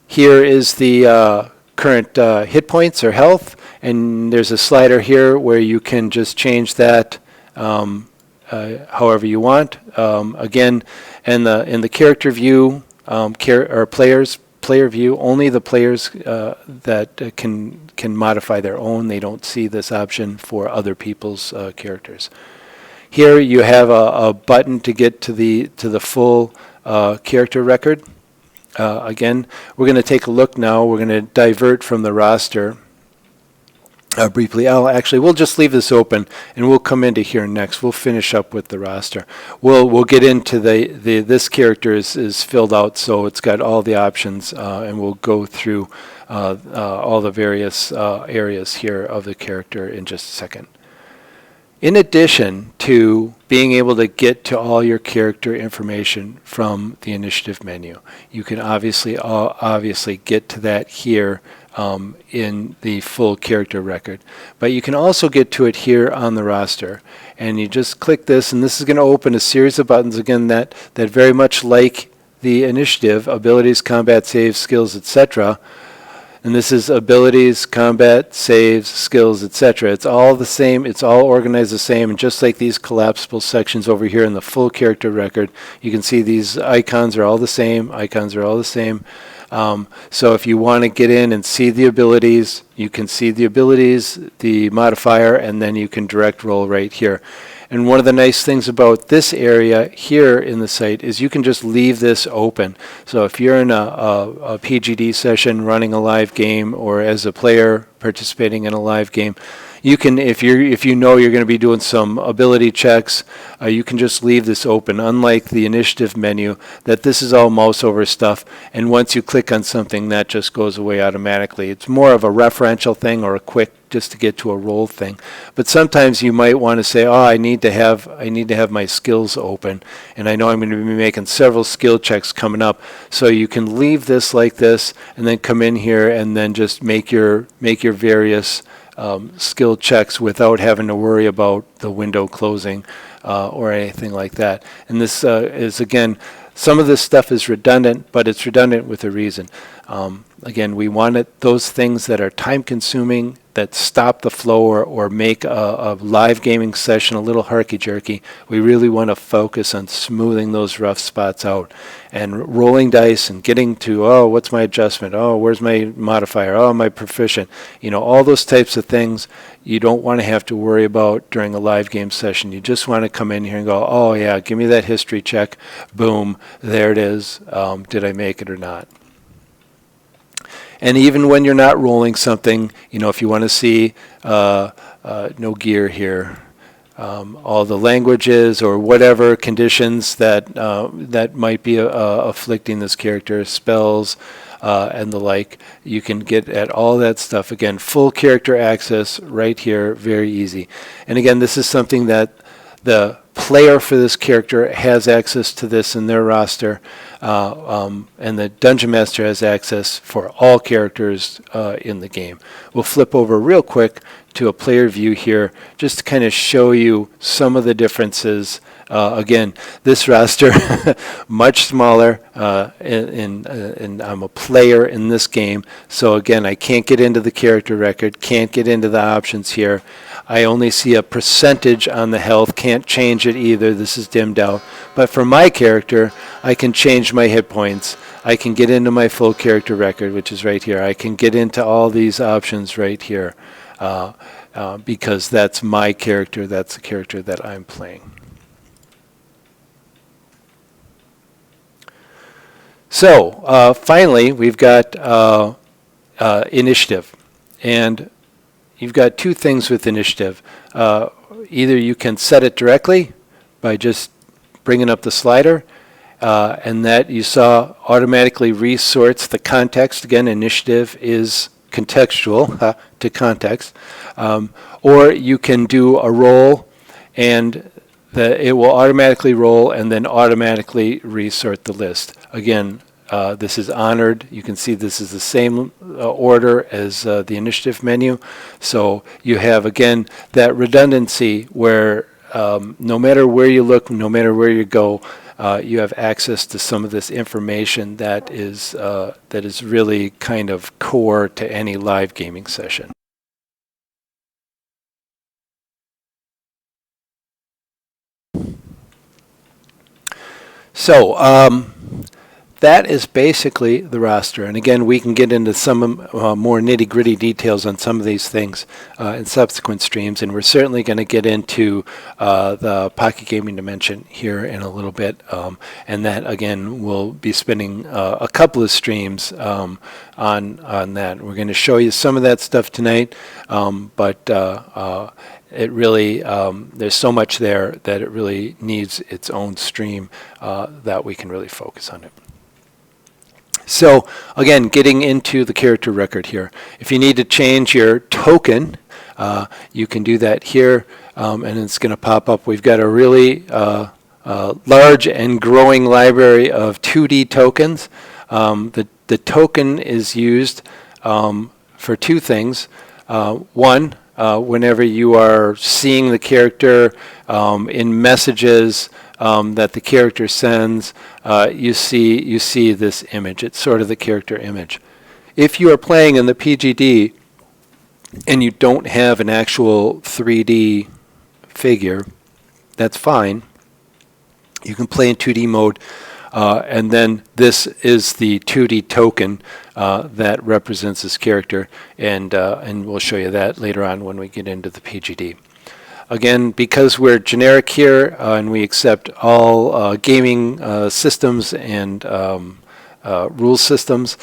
Here is the current hit points or health, and there's a slider here where you can just change that however you want. Again, in the character view, or players, player view. Only the players that can modify their own. They don't see this option for other people's characters. Here you have a button to get to the full character record. Again, we're going to take a look now. We're going to divert from the roster briefly. We'll just leave this open, and we'll come into here next. We'll finish up with the roster. We'll get into this character is filled out, so it's got all the options, and we'll go through all the various areas here of the character in just a second. In addition to being able to get to all your character information from the initiative menu, you can obviously get to that here in the full character record. But you can also get to it here on the roster. And you just click this, and this is going to open a series of buttons, again, that very much like the initiative, abilities, combat, saves, skills, etc. And this is abilities, combat, saves, skills, etc. It's all the same. It's all organized the same. And just like these collapsible sections over here in the full character record, you can see these icons are all the same. Icons are all the same. So if you want to get in and see the abilities, you can see the abilities, the modifier, and then you can direct roll right here. And one of the nice things about this area here in the site is you can just leave this open. So if you're in a PGD session running a live game, or as a player participating in a live game, you can, if you know you're going to be doing some ability checks, you can just leave this open. Unlike the initiative menu, that this is all mouse over stuff, and once you click on something, that just goes away automatically. It's more of a referential thing or a quick just to get to a roll thing. But sometimes you might want to say, oh, I need to have my skills open, and I know I'm going to be making several skill checks coming up. So you can leave this like this, and then come in here and then just make your various skill checks without having to worry about the window closing or anything like that. And this is, again, some of this stuff is redundant, but it's redundant with a reason. Again, we wanted those things that are time consuming, that stop the flow or make a live gaming session a little herky-jerky. We really want to focus on smoothing those rough spots out and rolling dice and getting to, oh, what's my adjustment? Oh, where's my modifier? Oh, am I proficient? You know, all those types of things you don't want to have to worry about during a live game session. You just want to come in here and go, oh, yeah, give me that history check. Boom, there it is. Did I make it or not? And even when you're not rolling something, you know, if you want to see no gear here, all the languages or whatever conditions that might be afflicting this character, spells and the like, you can get at all that stuff. Again, full character access right here, very easy. And again, this is something that the player for this character has access to this in their roster, and the Dungeon Master has access for all characters in the game. We'll flip over real quick to a player view here just to kind of show you some of the differences. Again, this roster much smaller, and I'm a player in this game, so again, I can't get into the character record, can't get into the options here. I only see a percentage on the health, can't change it either. This is dimmed out. But for my character, I can change my hit points. I can get into my full character record, which is right here. I can get into all these options right here because that's my character. That's the character that I'm playing. So finally, we've got initiative. And you've got two things with initiative. Either you can set it directly by just bringing up the slider, and that you saw automatically resorts the context. Again, initiative is contextual to context. Or you can do a roll, and it will automatically roll and then automatically resort the list. Again, this is honored. You can see this is the same order as the initiative menu. So you have, again, that redundancy where no matter where you look, no matter where you go, you have access to some of this information that is really kind of core to any live gaming session. So that is basically the roster. And again, we can get into some more nitty-gritty details on some of these things in subsequent streams, and we're certainly going to get into the Pocket Gaming Dimension here in a little bit, and that, again, we'll be spending a couple of streams on that. We're going to show you some of that stuff tonight, but it really, there's so much there that it really needs its own stream that we can really focus on it. So again, getting into the character record here. If you need to change your token, you can do that here, and it's going to pop up. We've got a really large and growing library of 2D tokens. The token is used for two things. One, whenever you are seeing the character in messages that the character sends, you see this image. It's sort of the character image. If you are playing in the PGD and you don't have an actual 3D figure, that's fine. You can play in 2D mode, and then this is the 2D token that represents this character, and we'll show you that later on when we get into the PGD. Again, because we're generic here and we accept all gaming systems and rule systems,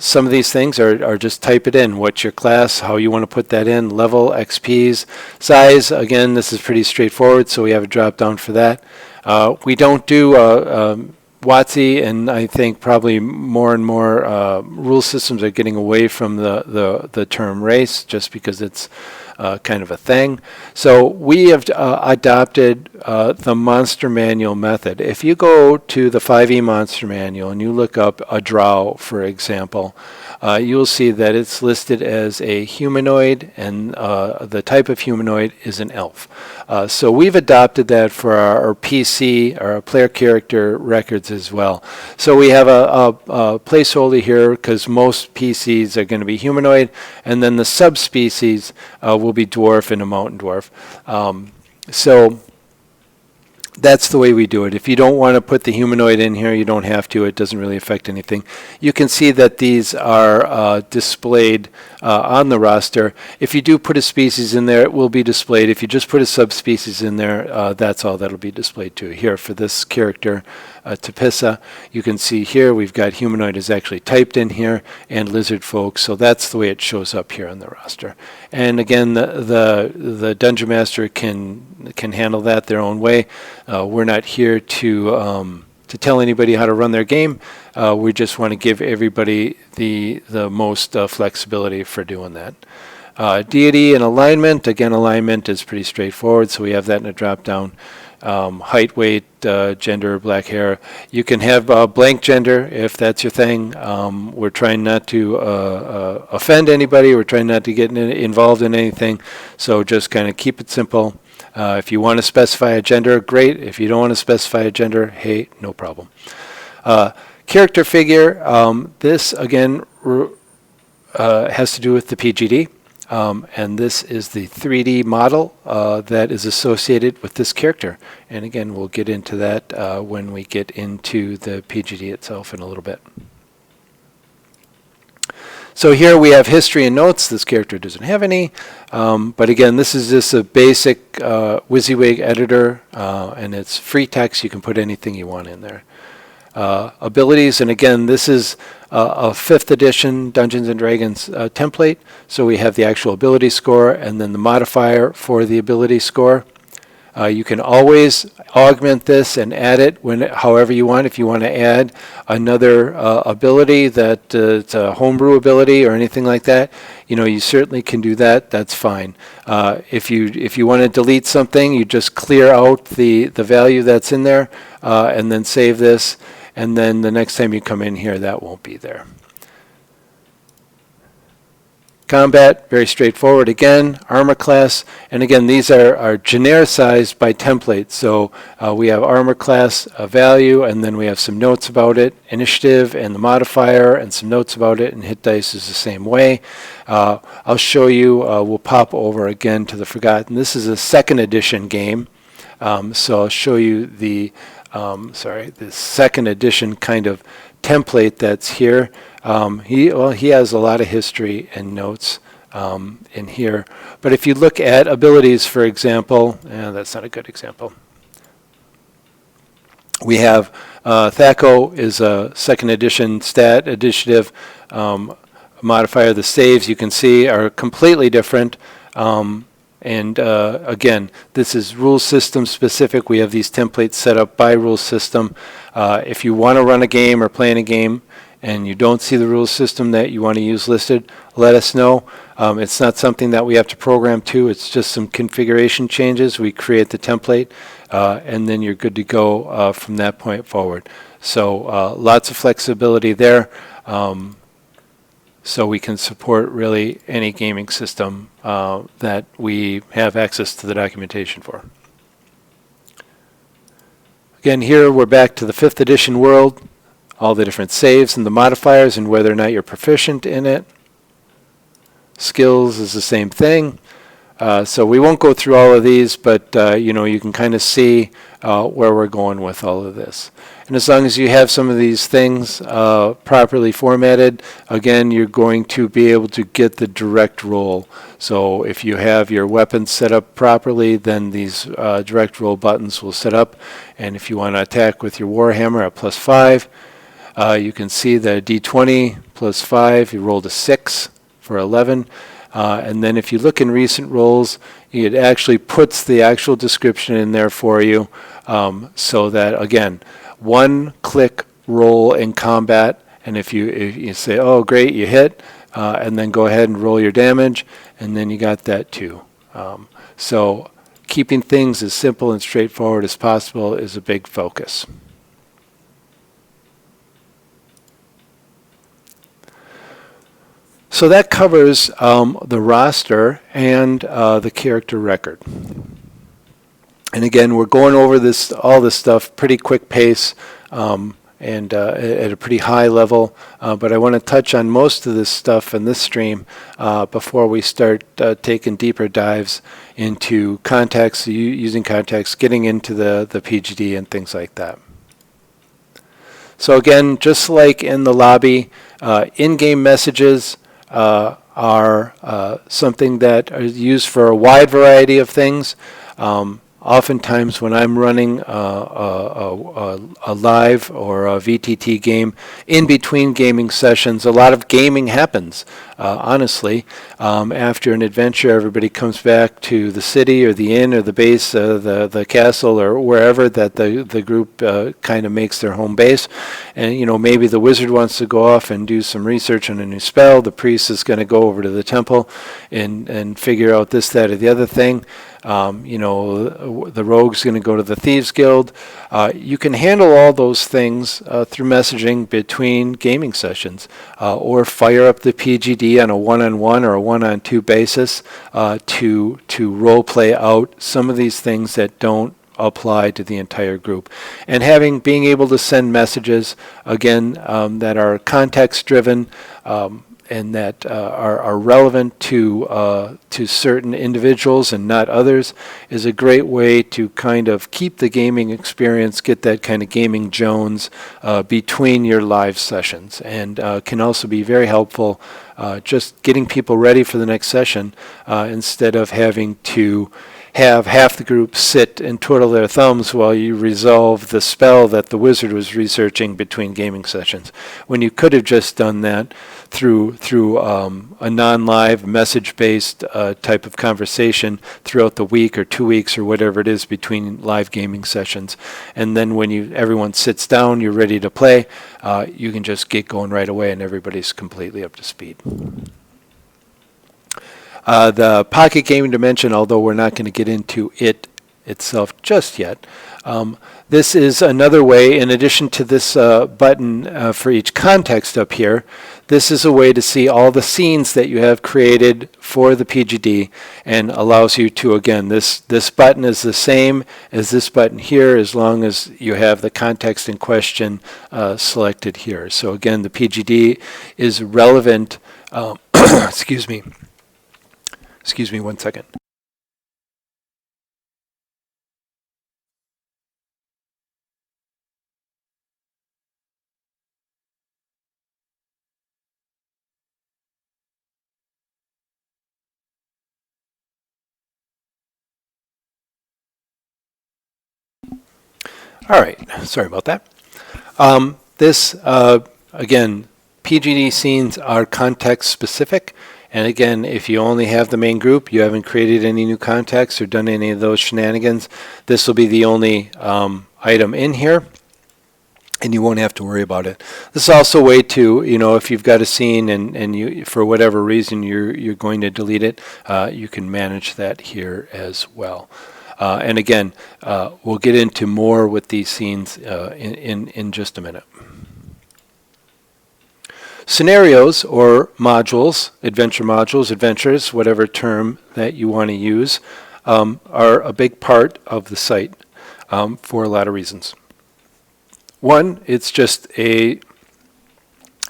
some of these things are just type it in. What's your class, how you want to put that in, level, XPs, size. Again, this is pretty straightforward, so we have a drop down for that. We don't do WotC, and I think probably more and more rule systems are getting away from the term race just because it's kind of a thing. So we have adopted the Monster Manual method. If you go to the 5e Monster Manual and you look up a drow, for example, you'll see that it's listed as a humanoid, and the type of humanoid is an elf. So we've adopted that for our PC, our player character records as well. So we have a placeholder here because most PCs are going to be humanoid, and then the subspecies will be dwarf and a mountain dwarf. So that's the way we do it. If you don't want to put the humanoid in here, you don't have to. It doesn't really affect anything. You can see that these are displayed on the roster. If you do put a species in there, it will be displayed. If you just put a subspecies in there, that's all that'll be displayed too. Here for this character, Tapissa, you can see here we've got humanoid is actually typed in here, and lizard folk. So that's the way it shows up here on the roster. And again, the Dungeon Master can handle that their own way. We're not here to tell anybody how to run their game. We just want to give everybody the most flexibility for doing that. Deity and alignment. Again, alignment is pretty straightforward, so we have that in a drop down. Height, weight, gender, black hair. You can have blank gender if that's your thing. We're trying not to offend anybody. We're trying not to get involved in anything. So just kind of keep it simple. If you want to specify a gender, great. If you don't want to specify a gender, hey, no problem. Character figure. This, again, has to do with the PGD. And this is the 3D model that is associated with this character. And again, we'll get into that when we get into the PGD itself in a little bit. So here we have history and notes. This character doesn't have any. But again, this is just a basic WYSIWYG editor, and it's free text. You can put anything you want in there. Abilities, and again, this is a 5th edition Dungeons & Dragons template. So we have the actual ability score and then the modifier for the ability score. You can always augment this and add it however you want. If you want to add another ability that it's a homebrew ability or anything like that, you certainly can do that. That's fine. If you want to delete something, you just clear out the value that's in there and then save this. And then the next time you come in here, that won't be there. Combat, very straightforward. Again, armor class. And again, these are genericized by template. So we have armor class value, and then we have some notes about it. Initiative and the modifier, and some notes about it. And hit dice is the same way. I'll show you. We'll pop over again to the Forgotten. This is a 2nd edition game. So I'll show you the sorry, the second edition kind of template that's here. He has a lot of history and notes in here. But if you look at abilities, for example, that's not a good example. We have THACO is a second edition stat initiative modifier. The saves you can see are completely different. Again, this is rule system specific. We have these templates set up by rule system. If you want to run a game or play in a game and you don't see the rule system that you want to use listed, let us know. It's not something that we have to program to. It's just some configuration changes. We create the template, and then you're good to go from that point forward. So lots of flexibility there. So we can support really any gaming system that we have access to the documentation for. Again, here we're back to the 5th edition world, all the different saves and the modifiers and whether or not you're proficient in it. Skills is the same thing. So we won't go through all of these, but you can kind of see where we're going with all of this. And as long as you have some of these things properly formatted, again, you're going to be able to get the direct roll. So if you have your weapons set up properly, then these direct roll buttons will set up. And if you want to attack with your Warhammer at +5, you can see the D20 +5, you rolled a 6 for 11. And then if you look in recent rolls, it actually puts the actual description in there for you so that, again, one-click roll in combat. And if you say, oh, great, you hit, and then go ahead and roll your damage, and then you got that too. So keeping things as simple and straightforward as possible is a big focus. So that covers the roster and the character record. And again, we're going over all this stuff pretty quick pace and at a pretty high level. But I want to touch on most of this stuff in this stream before we start taking deeper dives into context, using context, getting into the PGD and things like that. So again, just like in the lobby, in-game messages are something that are used for a wide variety of things. Oftentimes when I'm running a live or a VTT game, in between gaming sessions, a lot of gaming happens, honestly. After an adventure, everybody comes back to the city or the inn or the base, the castle or wherever that the group kind of makes their home base. And, maybe the wizard wants to go off and do some research on a new spell. The priest is going to go over to the temple and figure out this, that, or the other thing. The rogue's going to go to the Thieves Guild. You can handle all those things through messaging between gaming sessions or fire up the PGD on a one-on-one or a one-on-two basis to role play out some of these things that don't apply to the entire group. And being able to send messages, again, that are context-driven, and that are relevant to certain individuals and not others is a great way to kind of keep the gaming experience, get that kind of gaming Jones between your live sessions, and can also be very helpful just getting people ready for the next session instead of having to have half the group sit and twiddle their thumbs while you resolve the spell that the wizard was researching between gaming sessions, when you could have just done that through a non-live, message-based type of conversation throughout the week or 2 weeks or whatever it is between live gaming sessions. And then when everyone sits down, you're ready to play, you can just get going right away and everybody's completely up to speed. The Pocket Gaming Dimension, although we're not going to get into it itself just yet, this is another way, in addition to this button for each context up here, this is a way to see all the scenes that you have created for the PGD and allows you to, again, this button is the same as this button here as long as you have the context in question selected here. So again, the PGD is relevant, excuse me one second. All right, sorry about that. This, again, PGD scenes are context specific. And again, if you only have the main group, you haven't created any new contexts or done any of those shenanigans, this will be the only item in here, and you won't have to worry about it. This is also a way to, if you've got a scene and you, for whatever reason, you're going to delete it, you can manage that here as well. And again, we'll get into more with these scenes in just a minute. Scenarios or modules, adventures, whatever term that you want to use, are a big part of the site for a lot of reasons. One, it's just a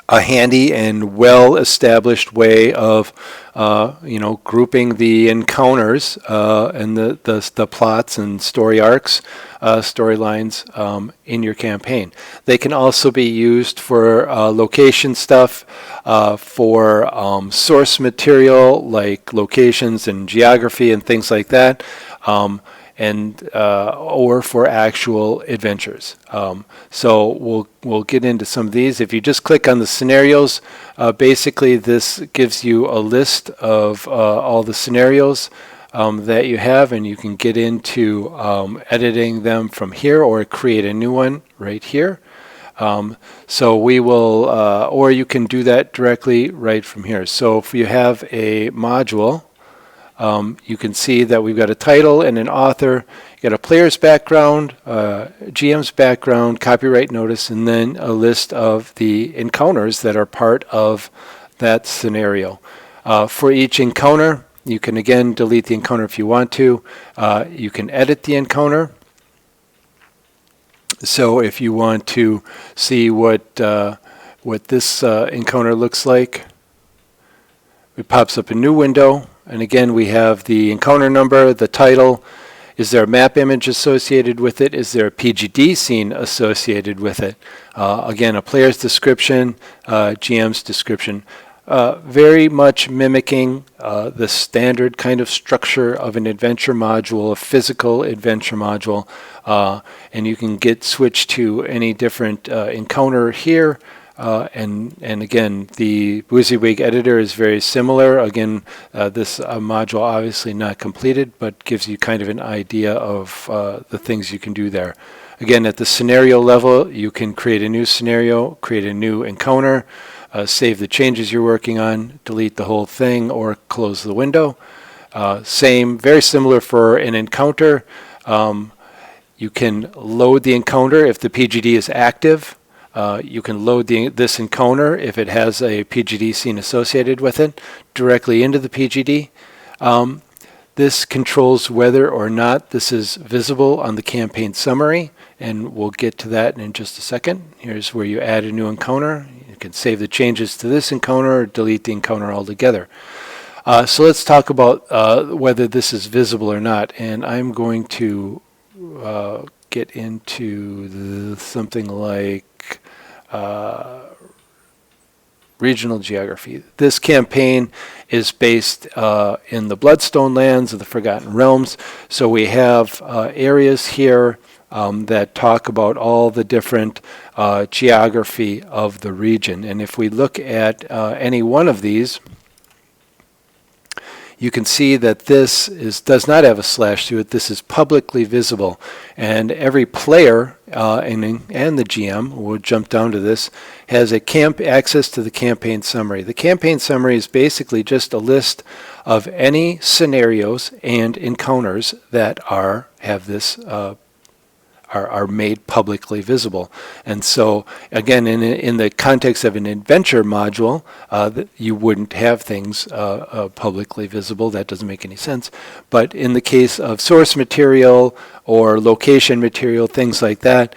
handy and well-established way of, grouping the encounters and the plots and story arcs, storylines in your campaign. They can also be used for location stuff, for source material like locations and geography and things like that. Or for actual adventures. So we'll get into some of these. If you just click on the scenarios, basically this gives you a list of all the scenarios that you have, and you can get into editing them from here or create a new one right here. So we will, or you can do that directly right from here. So if you have a module, you can see that we've got a title and an author, you got a player's background, GM's background, copyright notice, and then a list of the encounters that are part of that scenario. For each encounter, you can again delete the encounter if you want to. You can edit the encounter. So if you want to see what this encounter looks like, it pops up a new window. And again, we have the encounter number, the title. Is there a map image associated with it? Is there a PGD scene associated with it? Again, a player's description, GM's description. Very much mimicking the standard kind of structure of an adventure module, a physical adventure module. And you can get switched to any different encounter here. And again, the WYSIWYG editor is very similar. Again, this module obviously not completed, but gives you kind of an idea of the things you can do there. Again, at the scenario level, you can create a new scenario, create a new encounter, save the changes you're working on, delete the whole thing, or close the window. Same, very similar for an encounter. You can load the encounter if the PGD is active. You can load this encounter if it has a PGD scene associated with it directly into the PGD. This controls whether or not this is visible on the campaign summary, and we'll get to that in just a second. Here's where you add a new encounter. You can save the changes to this encounter or delete the encounter altogether. So let's talk about whether this is visible or not, and I'm going to get into something like regional geography. This campaign is based in the Bloodstone lands of the Forgotten Realms. So we have areas here that talk about all the different geography of the region. And if we look at any one of these, you can see that this does not have a slash through it. This is publicly visible. And every player and the GM, we'll jump down to this, has access to the campaign summary. The campaign summary is basically just a list of any scenarios and encounters that have this are made publicly visible. And so again, in the context of an adventure module, you wouldn't have things publicly visible. That doesn't make any sense. But in the case of source material or location material, things like that,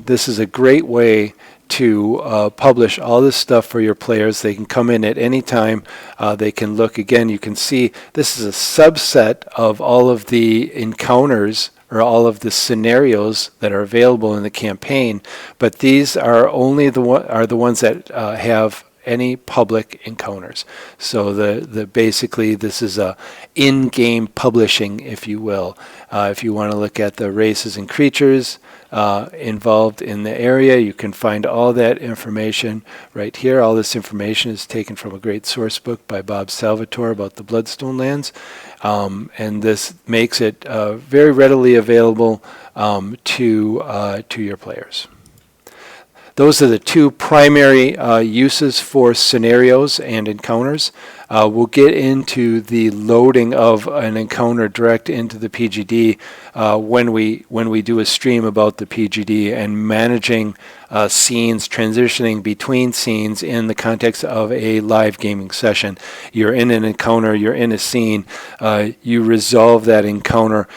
this is a great way to publish all this stuff for your players. They can come in at any time. They can look again. You can see this is a subset of all of the encounters or all of the scenarios that are available in the campaign, but these are only the ones that have any public encounters. So the basically this is a in-game publishing, if you will. If you want to look at the races and creatures involved in the area, you can find all that information right here. All this information is taken from a great source book by Bob Salvatore about the Bloodstone lands, and this makes it very readily available to your players. Those are the two primary uses for scenarios and encounters. We'll get into the loading of an encounter direct into the PGD when we do a stream about the PGD and managing scenes, transitioning between scenes in the context of a live gaming session. You're in an encounter, you're in a scene, you resolve that encounter.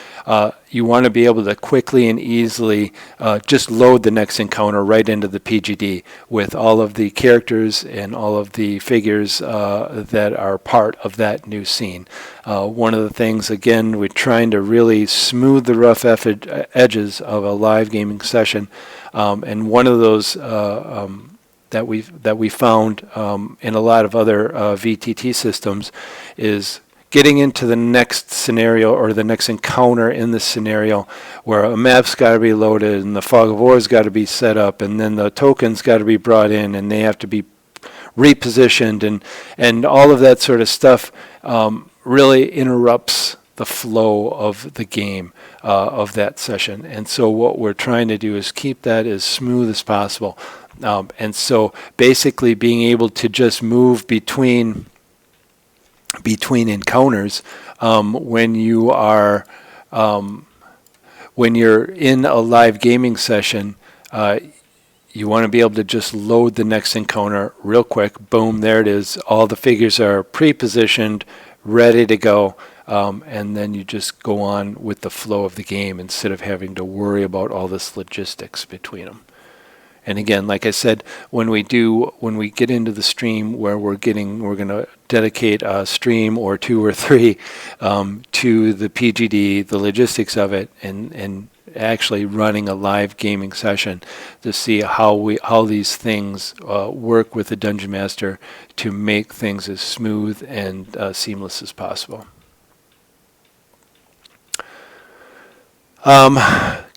You want to be able to quickly and easily just load the next encounter right into the PGD with all of the characters and all of the figures that are part of that new scene. One of the things, again, we're trying to really smooth the rough edges of a live gaming session, and one of those that we found in a lot of other VTT systems is getting into the next scenario or the next encounter in the scenario where a map's got to be loaded and the fog of war's got to be set up and then the tokens got to be brought in and they have to be repositioned and all of that sort of stuff really interrupts the flow of the game of that session. And so what we're trying to do is keep that as smooth as possible. And so basically being able to just move between encounters when you're in a live gaming session, you want to be able to just load the next encounter real quick. Boom, there it is. All the figures are pre-positioned, ready to go, and then you just go on with the flow of the game instead of having to worry about all this logistics between them. And again, like I said, when we get into the stream where we're going to dedicate a stream or two or three to the PGD, the logistics of it, and actually running a live gaming session to see how these things work with the Dungeon Master to make things as smooth and seamless as possible.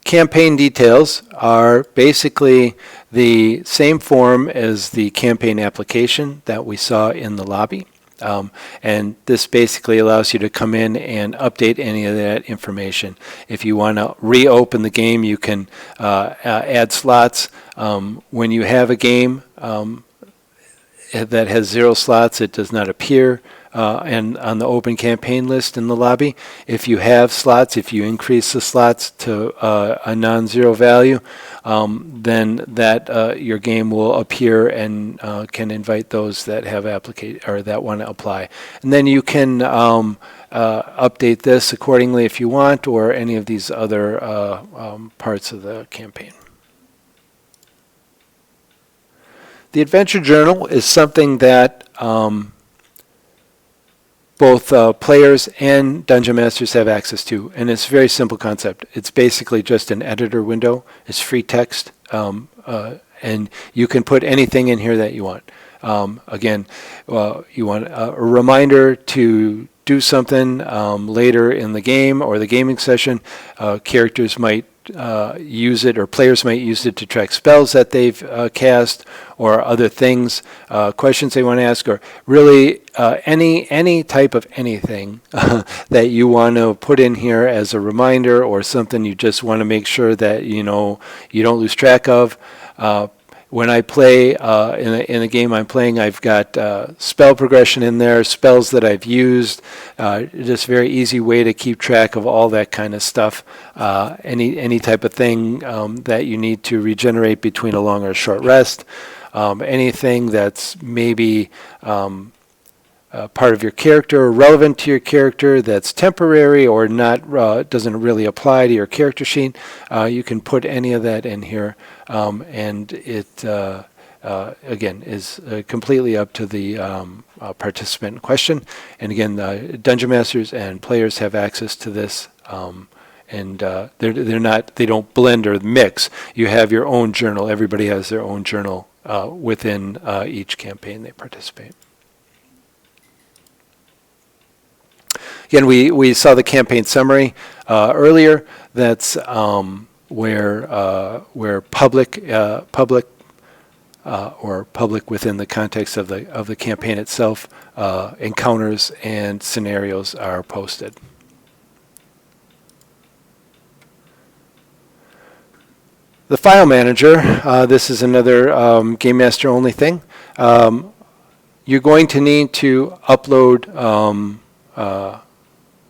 Campaign details are basically the same form as the campaign application that we saw in the lobby. And this basically allows you to come in and update any of that information. If you want to reopen the game, you can add slots. When you have a game that has 0 slots, it does not appear and on the open campaign list in the lobby. If you have slots, if you increase the slots to a non-zero value, then that your game will appear and can invite those that have or that want to apply. And then you can update this accordingly if you want, or any of these other parts of the campaign. The Adventure Journal is something that both players and Dungeon Masters have access to, and it's a very simple concept. It's basically just an editor window. It's free text, and you can put anything in here that you want. Again, you want a reminder to do something later in the game or the gaming session. Characters might use it, or players might use it to track spells that they've cast, or other things, questions they want to ask, or really any type of anything that you want to put in here as a reminder, or something you just want to make sure that you don't lose track of. When I play in the game I'm playing, I've got spell progression in there, spells that I've used, just very easy way to keep track of all that kind of stuff. Any type of thing that you need to regenerate between a long or a short rest. Anything that's maybe part of your character or relevant to your character that's temporary or not doesn't really apply to your character sheet, you can put any of that in here, and it again is completely up to the participant in question. And again, Dungeon Masters and players have access to this, they don't blend or mix. You have your own journal. Everybody has their own journal within each campaign they participate. Again, we saw the campaign summary earlier. That's where public or public within the context of the campaign itself, encounters and scenarios are posted. The file manager, this is another Game Master only thing. You're going to need to upload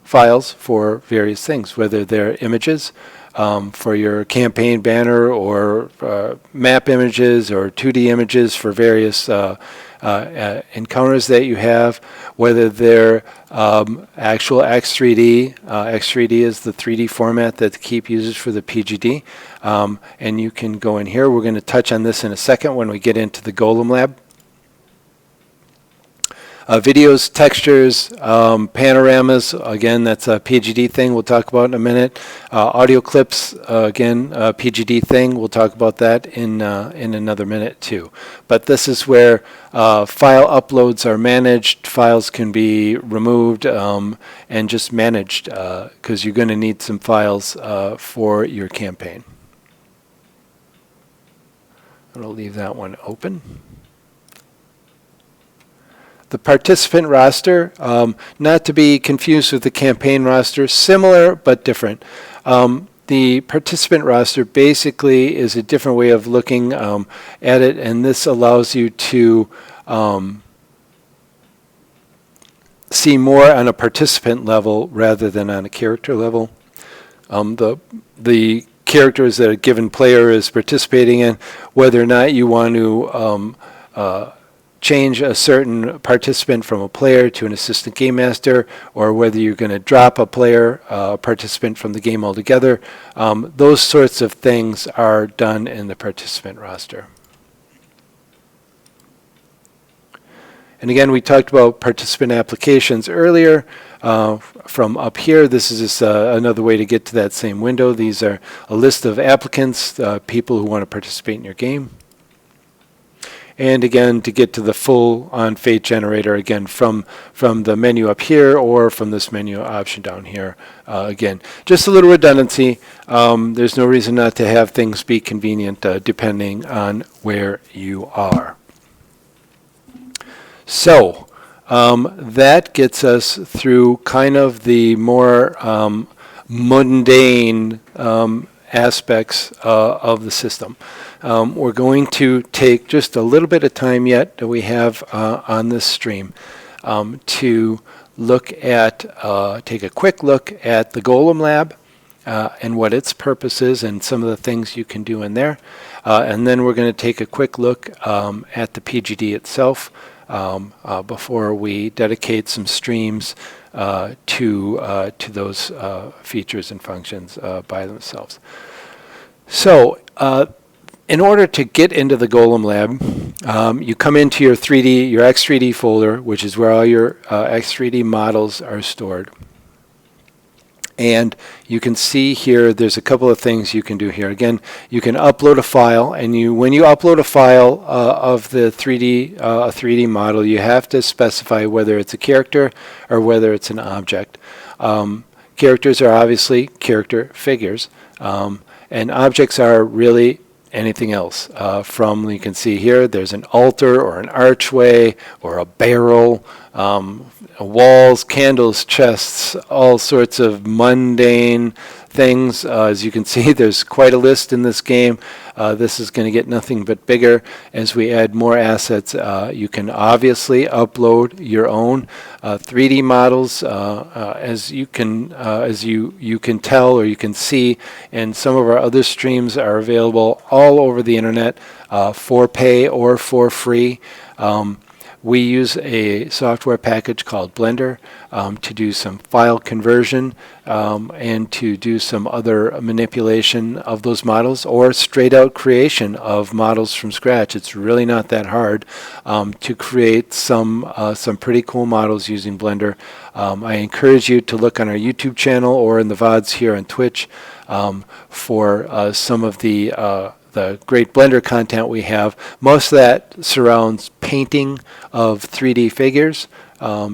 files for various things, whether they're images for your campaign banner, or map images, or 2D images for various encounters that you have, whether they're actual X3D. X3D is the 3D format that the Keep uses for the PGD. And you can go in here. We're going to touch on this in a second when we get into the Golem Lab. Videos, textures, panoramas, again, that's a PGD thing we'll talk about in a minute. Audio clips, again, a PGD thing. We'll talk about that in another minute too. But this is where file uploads are managed. Files can be removed and just managed because you're going to need some files for your campaign. I'm going to leave that one open. The participant roster, not to be confused with the campaign roster, similar but different. The participant roster basically is a different way of looking at it, and this allows you to see more on a participant level rather than on a character level. The characters that a given player is participating in, whether or not you want to change a certain participant from a player to an assistant game master, or whether you're going to drop a player, participant from the game altogether. Those sorts of things are done in the participant roster. And again, we talked about participant applications earlier. From up here, this is just another way to get to that same window. These are a list of applicants, people who want to participate in your game. And again, to get to the full on Fate generator, again, from the menu up here or from this menu option down here. Again, just a little redundancy. There's no reason not to have things be convenient depending on where you are. So that gets us through kind of the more mundane aspects of the system. We're going to take just a little bit of time yet that we have on this stream to look at, take a quick look at the Golem Lab and what its purpose is and some of the things you can do in there. And then we're going to take a quick look at the PGD itself before we dedicate some streams to those features and functions by themselves. So in order to get into the Golem Lab, you come into your X3D folder, which is where all your X3D models are stored. And you can see here, there's a couple of things you can do here. Again, you can upload a file, and when you upload a file of the 3D model, you have to specify whether it's a character or whether it's an object. Characters are obviously character figures, and objects are really anything else. You can see here, there's an altar or an archway or a barrel, walls, candles, chests, all sorts of mundane things. As you can see, there's quite a list in this game. This is going to get nothing but bigger as we add more assets. You can obviously upload your own 3D models, as you can tell or you can see, and some of our other streams are available all over the internet for pay or for free. We use a software package called Blender to do some file conversion and to do some other manipulation of those models, or straight out creation of models from scratch. It's really not that hard to create some pretty cool models using Blender. I encourage you to look on our YouTube channel or in the VODs here on Twitch for some of the great Blender content we have. Most of that surrounds painting of 3D figures,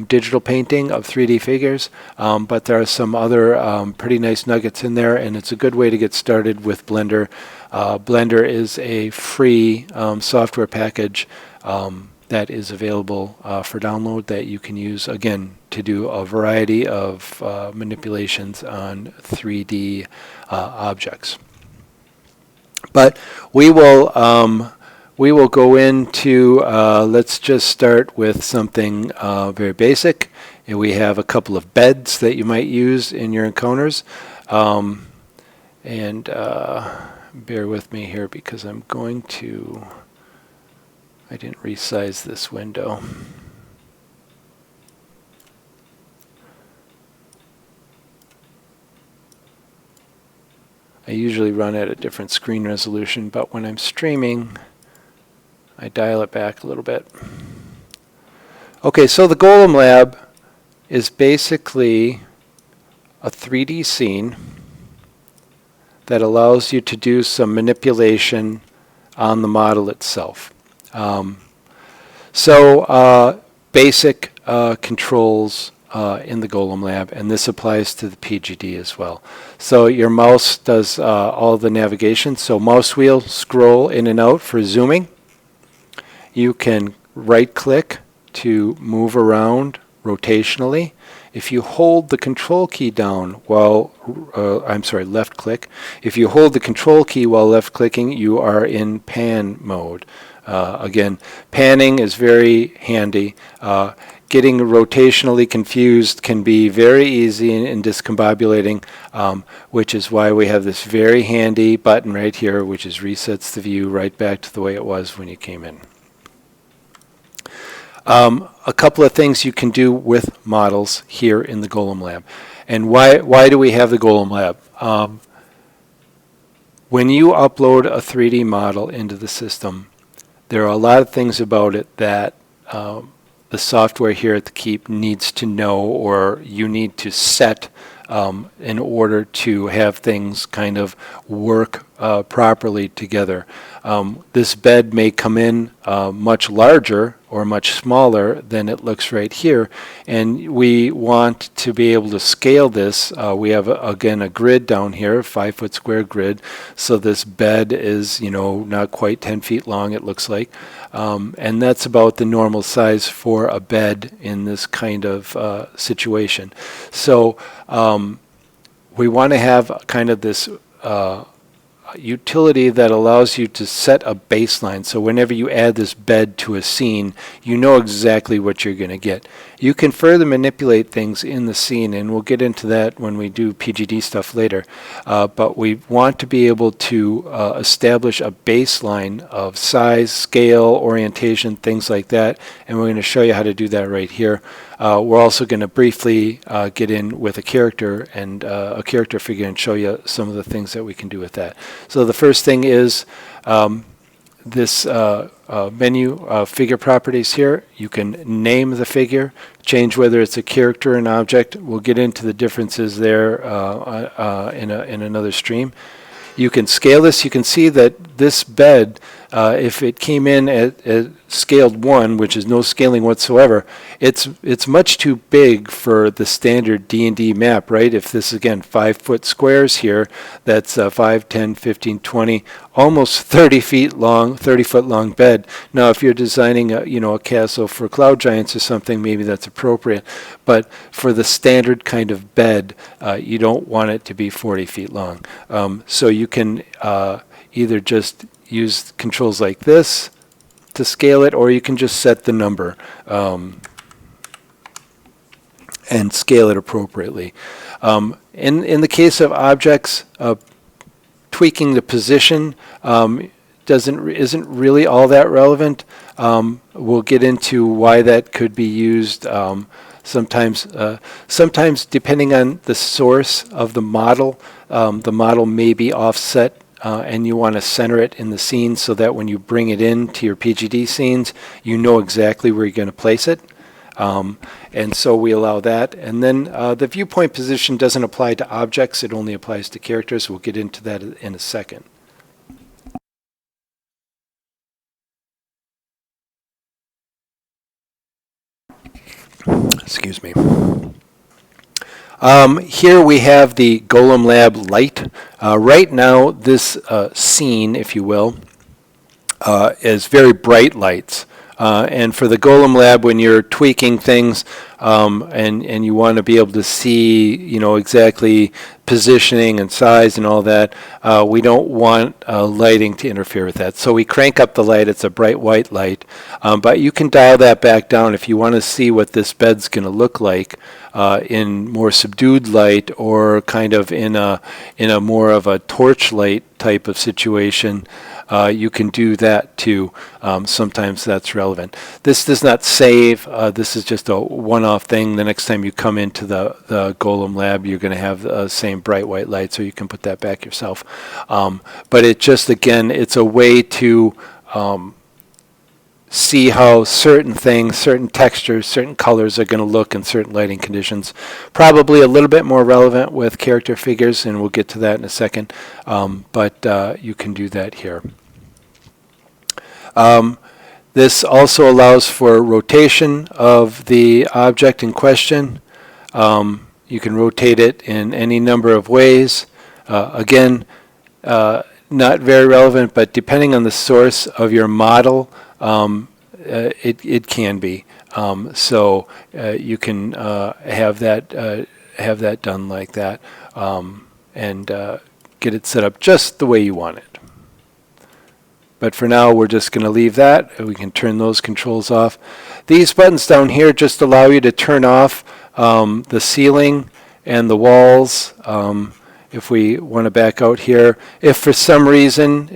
digital painting of 3D figures, but there are some other pretty nice nuggets in there, and it's a good way to get started with Blender. Blender is a free software package that is available for download that you can use, again, to do a variety of manipulations on 3D objects. But we will go into, let's just start with something very basic. And we have a couple of beds that you might use in your encounters. Bear with me here because I'm going to, I didn't resize this window. I usually run at a different screen resolution, but when I'm streaming, I dial it back a little bit. Okay, so the Golem Lab is basically a 3D scene that allows you to do some manipulation on the model itself. Basic controls in the Golem Lab, and this applies to the PGD as well. So your mouse does all the navigation. So mouse wheel, scroll in and out for zooming. You can right click to move around rotationally. If you hold the control key down while, left click. If you hold the control key while left clicking, you are in pan mode. Again, panning is very handy. Getting rotationally confused can be very easy and discombobulating, which is why we have this very handy button right here, which is resets the view right back to the way it was when you came in. A couple of things you can do with models here in the Golem Lab. And why do we have the Golem Lab? When you upload a 3D model into the system, there are a lot of things about it that the software here at the Keep needs to know, or you need to set in order to have things kind of work properly together. This bed may come in much larger or much smaller than it looks right here, and we want to be able to scale this. We have again a grid down here, 5-foot square grid, so this bed is not quite 10 feet long, it looks like, and that's about the normal size for a bed in this kind of situation. So we want to have kind of this utility that allows you to set a baseline. So whenever you add this bed to a scene, you know exactly what you're going to get. You can further manipulate things in the scene, and we'll get into that when we do PGD stuff later. But we want to be able to establish a baseline of size, scale, orientation, things like that, and we're going to show you how to do that right here. We're also going to briefly get in with a character and a character figure and show you some of the things that we can do with that. So the first thing is this menu, figure properties here. You can name the figure, change whether it's a character or an object. We'll get into the differences there in another stream. You can scale this. You can see that this bed, if it came in at scaled 1, which is no scaling whatsoever, it's much too big for the standard D&D map, right? If this, again, 5-foot squares here, that's 5, 10, 15, 20, almost 30 feet long, 30-foot long bed. Now, if you're designing a castle for cloud giants or something, maybe that's appropriate. But for the standard kind of bed, you don't want it to be 40 feet long. So you can either just use controls like this to scale it, or you can just set the number and scale it appropriately. In the case of objects, tweaking the position isn't really all that relevant. We'll get into why that could be used. Sometimes depending on the source of the model may be offset, and you want to center it in the scene so that when you bring it into your PGD scenes, you know exactly where you're going to place it. And so we allow that. And then the viewpoint position doesn't apply to objects, it only applies to characters. We'll get into that in a second. Excuse me. Here we have the Golem Lab light. Right now, this scene, if you will, is very bright lights. And for the Golem Lab, when you're tweaking things and you want to be able to see, exactly positioning and size and all that, we don't want lighting to interfere with that. So we crank up the light. It's a bright white light. But you can dial that back down if you want to see what this bed's going to look like in more subdued light, or kind of in a more of a torch light type of situation. You can do that too. Sometimes that's relevant. This does not save. This is just a one-off thing. The next time you come into the Golem Lab, you're going to have the same bright white light, so you can put that back yourself. But it just, again, it's a way to see how certain things, certain textures, certain colors are going to look in certain lighting conditions. Probably a little bit more relevant with character figures, and we'll get to that in a second. But you can do that here. This also allows for rotation of the object in question. You can rotate it in any number of ways. Again, not very relevant, but depending on the source of your model, it can be. So you can have that done like that, and get it set up just the way you want it. But for now, we're just going to leave that. We can turn those controls off. These buttons down here just allow you to turn off the ceiling and the walls. If we want to back out here, if for some reason,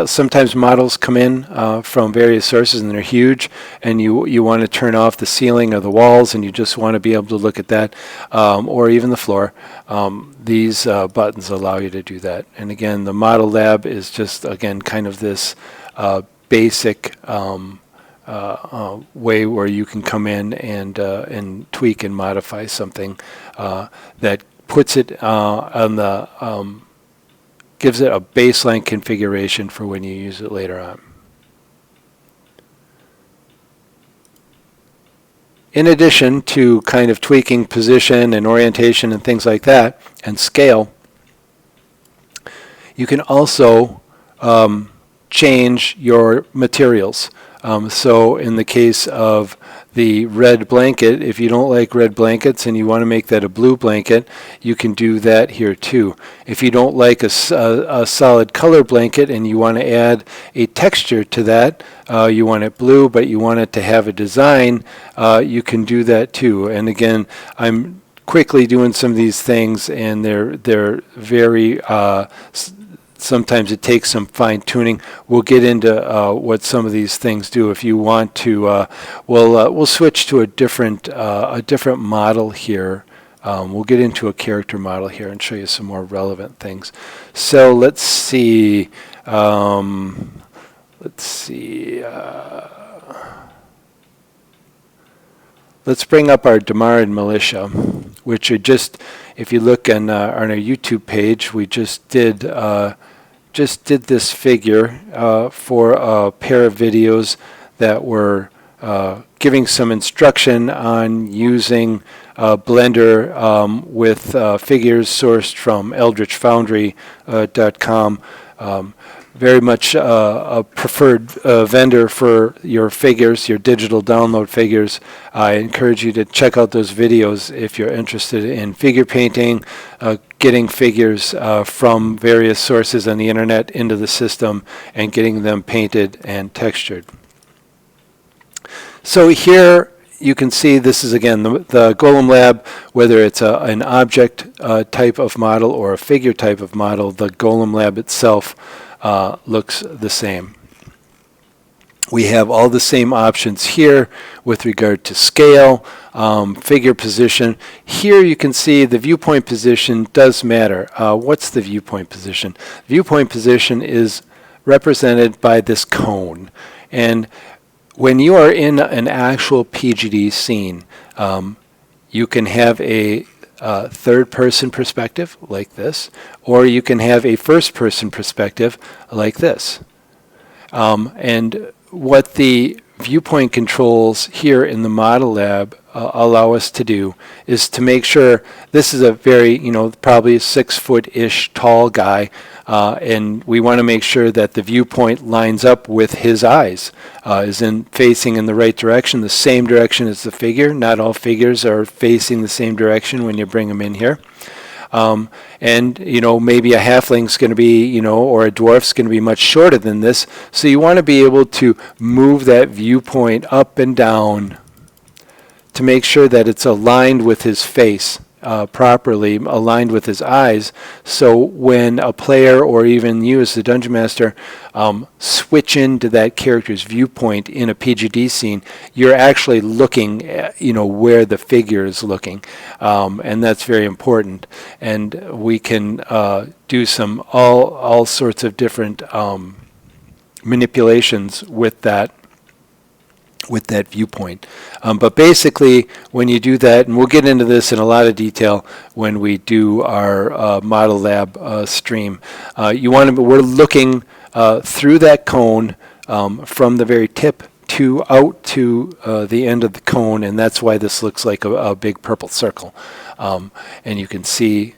sometimes models come in from various sources and they're huge, and you want to turn off the ceiling or the walls, and you just want to be able to look at that, or even the floor, these buttons allow you to do that. And again, the Model Lab is just, again, kind of this basic way where you can come in and tweak and modify something that puts it on the, gives it a baseline configuration for when you use it later on. In addition to kind of tweaking position and orientation and things like that, and scale, you can also change your materials. So in the case of the red blanket, if you don't like red blankets and you want to make that a blue blanket, you can do that here too. If you don't like a solid color blanket and you want to add a texture to that, you want it blue, but you want it to have a design, you can do that too. And again, I'm quickly doing some of these things, and they're very sometimes it takes some fine tuning. We'll get into what some of these things do. If you want to, we'll switch to a different model here. We'll get into a character model here and show you some more relevant things. So let's see. Let's bring up our Damaran militia, which are just, if you look on our YouTube page, we just did this figure for a pair of videos that were giving some instruction on using Blender with figures sourced from eldritchfoundry.com. Very much a preferred vendor for your figures, your digital download figures. I encourage you to check out those videos if you're interested in figure painting, getting figures from various sources on the internet into the system, and getting them painted and textured. So here you can see this is, again, the Golem Lab, whether it's an object type of model or a figure type of model. The Golem Lab itself looks the same. We have all the same options here with regard to scale, figure position. Here you can see the viewpoint position does matter. What's the viewpoint position? Viewpoint position is represented by this cone. And when you are in an actual PGD scene, you can have a third-person perspective like this, or you can have a first-person perspective like this. And what the viewpoint controls here in the model lab allow us to do is to make sure this is a very, probably 6-foot-ish tall guy, and we want to make sure that the viewpoint lines up with his eyes, is facing in the right direction, the same direction as the figure. Not all figures are facing the same direction when you bring them in here. And maybe a halfling's going to be, or a dwarf's going to be much shorter than this. So you want to be able to move that viewpoint up and down to make sure that it's aligned with his face, properly aligned with his eyes. So when a player, or even you as the dungeon master, switch into that character's viewpoint in a PGD scene, you're actually looking at, where the figure is looking, and that's very important. And we can do some all sorts of different manipulations with that viewpoint. But basically, when you do that, and we'll get into this in a lot of detail when we do our model lab stream, we're looking through that cone from the very tip out to the end of the cone, and that's why this looks like a big purple circle. And you can see,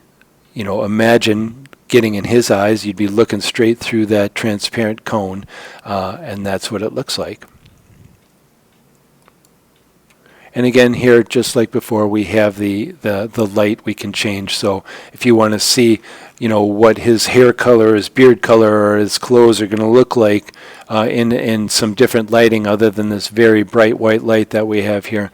imagine getting in his eyes, you'd be looking straight through that transparent cone, and that's what it looks like. And again, here, just like before, we have the light we can change. So if you want to see, what his hair color, his beard color, or his clothes are going to look like in some different lighting other than this very bright white light that we have here,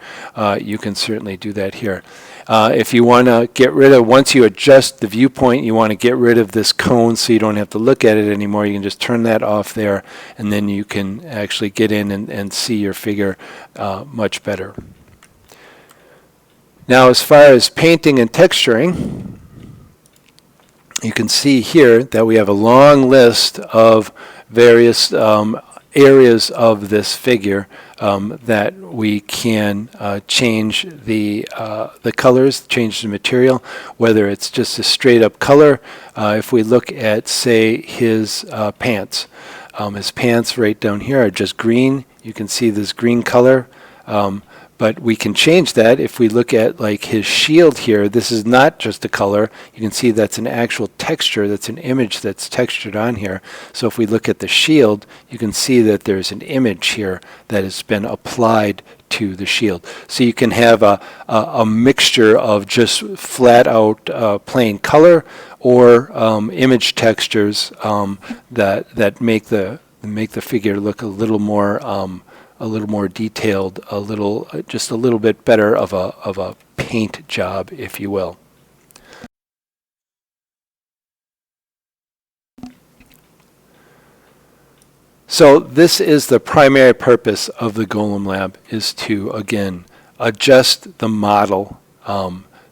you can certainly do that here. If you want to get rid of, once you adjust the viewpoint, you want to get rid of this cone so you don't have to look at it anymore. You can just turn that off there, and then you can actually get in and see your figure much better. Now, as far as painting and texturing, you can see here that we have a long list of various areas of this figure that we can change the colors, change the material, whether it's just a straight up color. If we look at, say, his pants right down here are just green. You can see this green color. But we can change that if we look at like his shield here. This is not just a color. You can see that's an actual texture. That's an image that's textured on here. So if we look at the shield, you can see that there's an image here that has been applied to the shield. So you can have a mixture of just flat out plain color or image textures that make the figure look a little more detailed, just a little bit better of a paint job, if you will. So this is the primary purpose of the Golem Lab, is to, again, adjust the model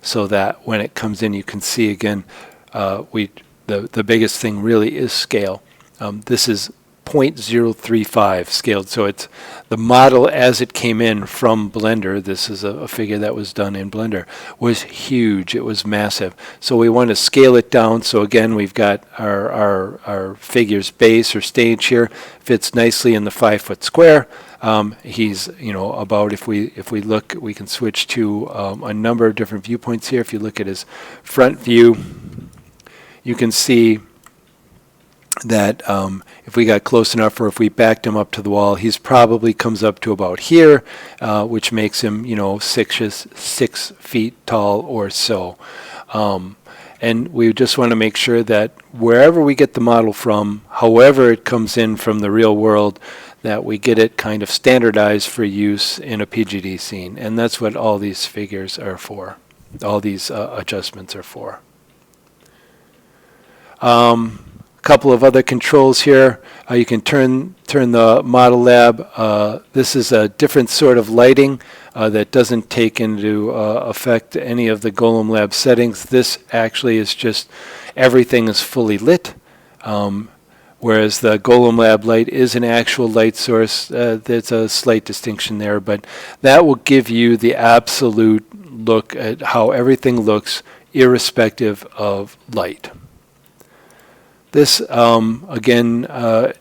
so that when it comes in, you can see, again, the biggest thing really is scale. This is 0.035 scaled, so it's the model as it came in from Blender. This is a figure that was done in Blender, was huge. It was massive. So we want to scale it down. So again, we've got our figure's base or stage here, fits nicely in the 5-foot square. He's, about, if we look, we can switch to a number of different viewpoints here. If you look at his front view, you can see that if we got close enough, or if we backed him up to the wall, he's probably comes up to about here, which makes him, 6 feet tall or so. And we just want to make sure that wherever we get the model from, however it comes in from the real world, that we get it kind of standardized for use in a PGD scene. And that's what all these figures are for. All these adjustments are for. couple of other controls here. You can turn the model lab. This is a different sort of lighting that doesn't take into effect any of the Golem Lab settings. This actually is just everything is fully lit, whereas the Golem Lab light is an actual light source. There's a slight distinction there, but that will give you the absolute look at how everything looks irrespective of light. This, again,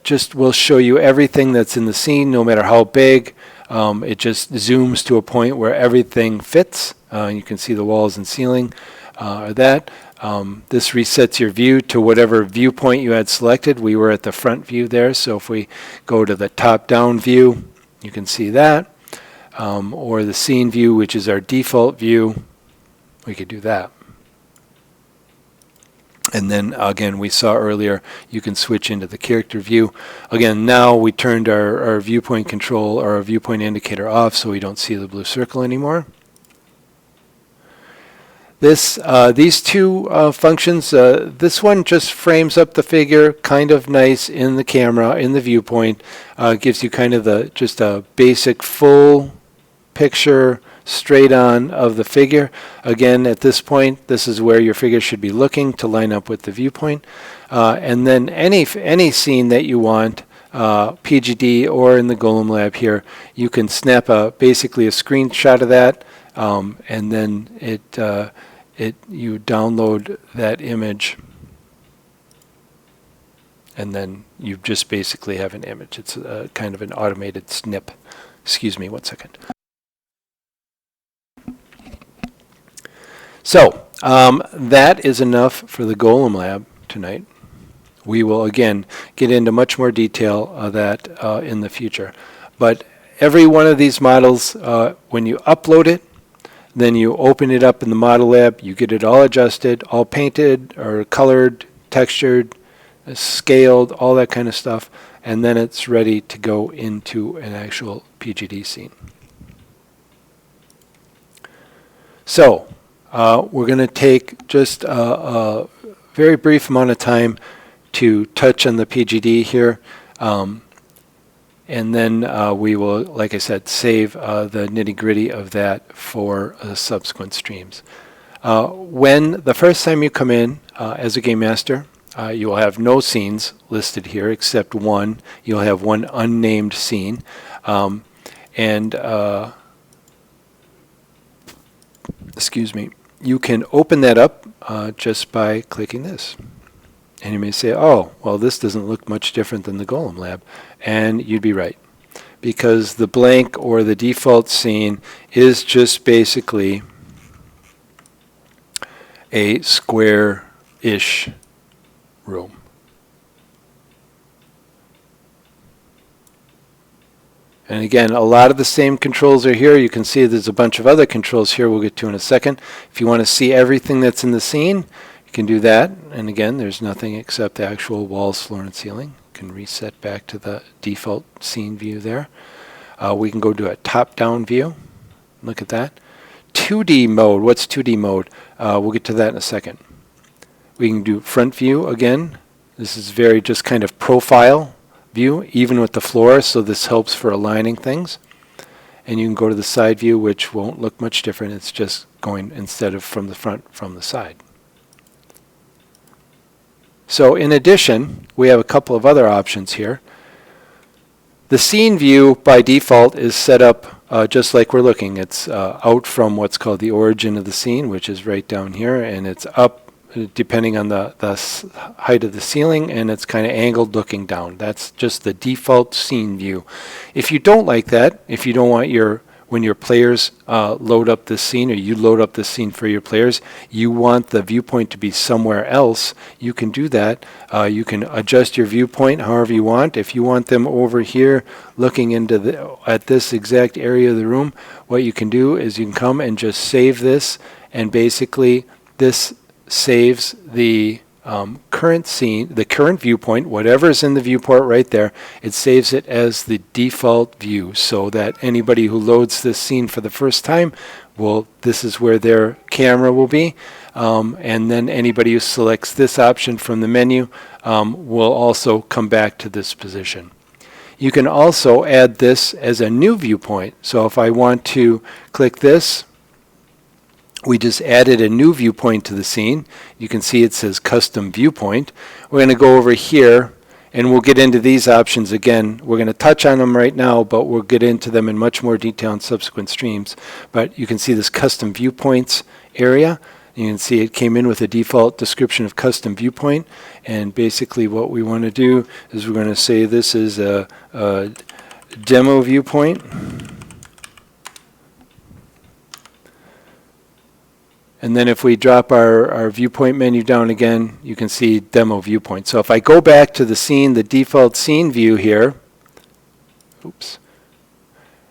just will show you everything that's in the scene, no matter how big. It just zooms to a point where everything fits. You can see the walls and ceiling are that. This resets your view to whatever viewpoint you had selected. We were at the front view there, so if we go to the top-down view, you can see that. Or the scene view, which is our default view, we could do that. And then again, we saw earlier, you can switch into the character view. Again, now we turned our viewpoint control or our viewpoint indicator off, so we don't see the blue circle anymore. These two functions, this one just frames up the figure kind of nice in the camera, in the viewpoint. Gives you kind of just a basic full picture straight on of the figure. Again, at this point, this is where your figure should be looking to line up with the viewpoint. And then any scene that you want, PGD or in the Golem Lab here, you can snap basically a screenshot of that, and then you download that image, and then you just basically have an image. It's kind of an automated snip. Excuse me, one second. So that is enough for the Golem Lab tonight. We will again get into much more detail of that in the future. But every one of these models, when you upload it, then you open it up in the model lab, you get it all adjusted, all painted or colored, textured, scaled, all that kind of stuff, and then it's ready to go into an actual PGD scene. So we're going to take just a very brief amount of time to touch on the PGD here, and then we will, like I said, save the nitty-gritty of that for subsequent streams. When the first time you come in as a game master, you will have no scenes listed here except one. You'll have one unnamed scene, excuse me, you can open that up just by clicking this. And you may say, oh, well, this doesn't look much different than the Golem Lab. And you'd be right, because the blank or the default scene is just basically a square-ish room. And again, a lot of the same controls are here. You can see there's a bunch of other controls here we'll get to in a second. If you want to see everything that's in the scene, you can do that. And again, there's nothing except the actual walls, floor, and ceiling. You can reset back to the default scene view there. We can go to a top-down view. Look at that. 2D mode. What's 2D mode? We'll get to that in a second. We can do front view again. This is very just kind of profile view, even with the floor, so this helps for aligning things. And you can go to the side view, which won't look much different. It's just going, instead of from the front, from the side. So in addition, we have a couple of other options here. The scene view by default is set up just like we're looking. It's out from what's called the origin of the scene, which is right down here, and it's up depending on the height of the ceiling, and it's kind of angled looking down. That's just the default scene view. If you don't like that, if you don't want when your players load up this scene, or you load up this scene for your players, you want the viewpoint to be somewhere else, you can do that. You can adjust your viewpoint however you want. If you want them over here looking into at this exact area of the room, what you can do is you can come and just save this, and basically this saves the current scene, the current viewpoint, whatever is in the viewport right there, it saves it as the default view so that anybody who loads this scene for the first time this is where their camera will be. And then anybody who selects this option from the menu will also come back to this position. You can also add this as a new viewpoint. So if I want to click this, we just added a new viewpoint to the scene. You can see it says custom viewpoint. We're going to go over here and we'll get into these options again. We're going to touch on them right now, but we'll get into them in much more detail in subsequent streams. But you can see this custom viewpoints area. You can see it came in with a default description of custom viewpoint. And basically what we want to do is we're going to say this is a demo viewpoint. And then if we drop our viewpoint menu down again, you can see demo viewpoint. So if I go back to the scene, the default scene view here, oops,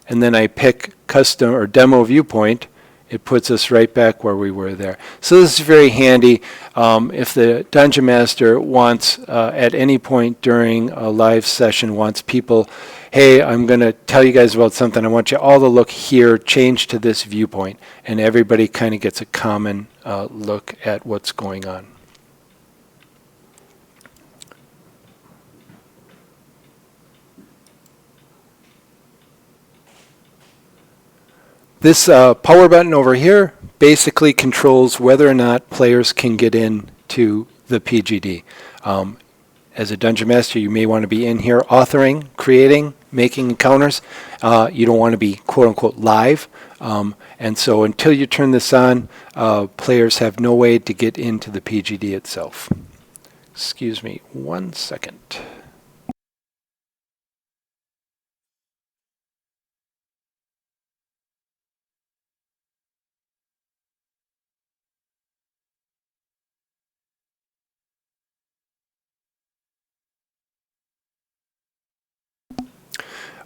and then I pick custom or demo viewpoint, it puts us right back where we were there. So this is very handy if the Dungeon Master wants, at any point during a live session, wants people, hey, I'm going to tell you guys about something. I want you all to look here, change to this viewpoint. And everybody kind of gets a common look at what's going on. This power button over here basically controls whether or not players can get in to the PGD. As a Dungeon Master, you may want to be in here authoring, creating, making encounters. You don't want to be quote-unquote live. And so until you turn this on, players have no way to get into the PGD itself. Excuse me 1 second.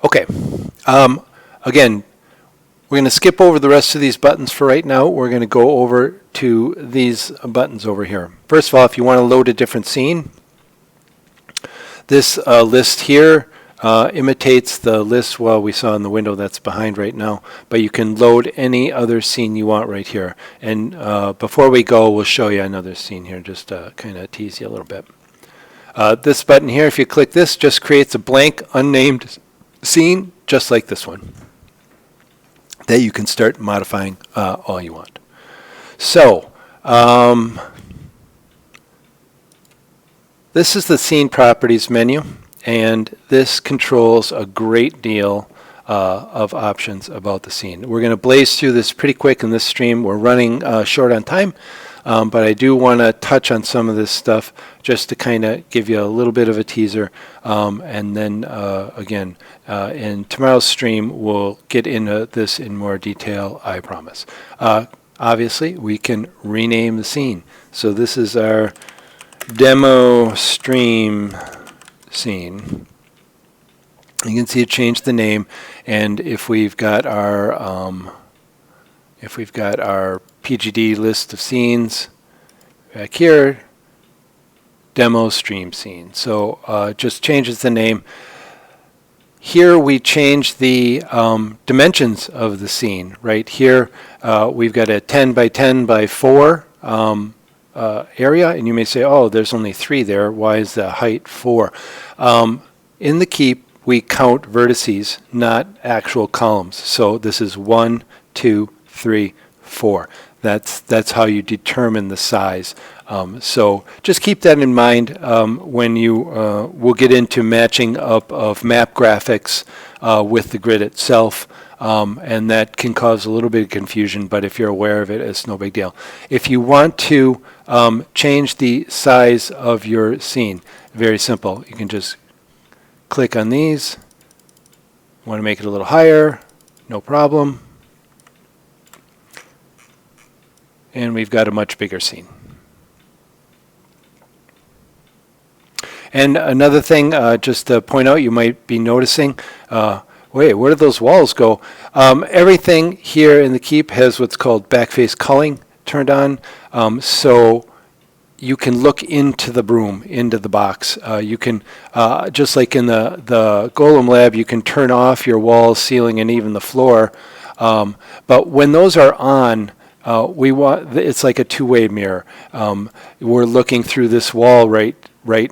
Okay, again, we're going to skip over the rest of these buttons for right now. We're going to go over to these buttons over here. First of all, if you want to load a different scene, this list here imitates the list we saw in the window that's behind right now, but you can load any other scene you want right here. And before we go, we'll show you another scene here, just to kind of tease you a little bit. This button here, if you click this, just creates a blank, unnamed scene just like this one that you can start modifying all you want. So this is the scene properties menu, and this controls a great deal of options about the scene. We're going to blaze through this pretty quick in this stream. We're running short on time, but I do want to touch on some of this stuff just to kind of give you a little bit of a teaser. And then again, in tomorrow's stream, we'll get into this in more detail, I promise. Obviously, we can rename the scene. So this is our demo stream scene. You can see it changed the name, and if we've got our PGD list of scenes back here, demo stream scene. So just changes the name. Here we change the dimensions of the scene. Right here we've got a 10 by 10 by 4 area, and you may say, oh, there's only 3 there. Why is the height 4? In the keep, we count vertices, not actual columns. So this is 1, 2, 3, 4. That's how you determine the size. So just keep that in mind when you we'll get into matching up of map graphics with the grid itself. And that can cause a little bit of confusion, but if you're aware of it, it's no big deal. If you want to change the size of your scene, very simple. You can just click on these. Want to make it a little higher, no problem. And we've got a much bigger scene. And another thing, just to point out, you might be noticing, wait, where did those walls go? Everything here in the keep has what's called backface culling turned on. So you can look into the room, into the box. You can, just like in the Golem Lab, you can turn off your walls, ceiling, and even the floor. But when those are on, it's like a two-way mirror. We're looking through this wall right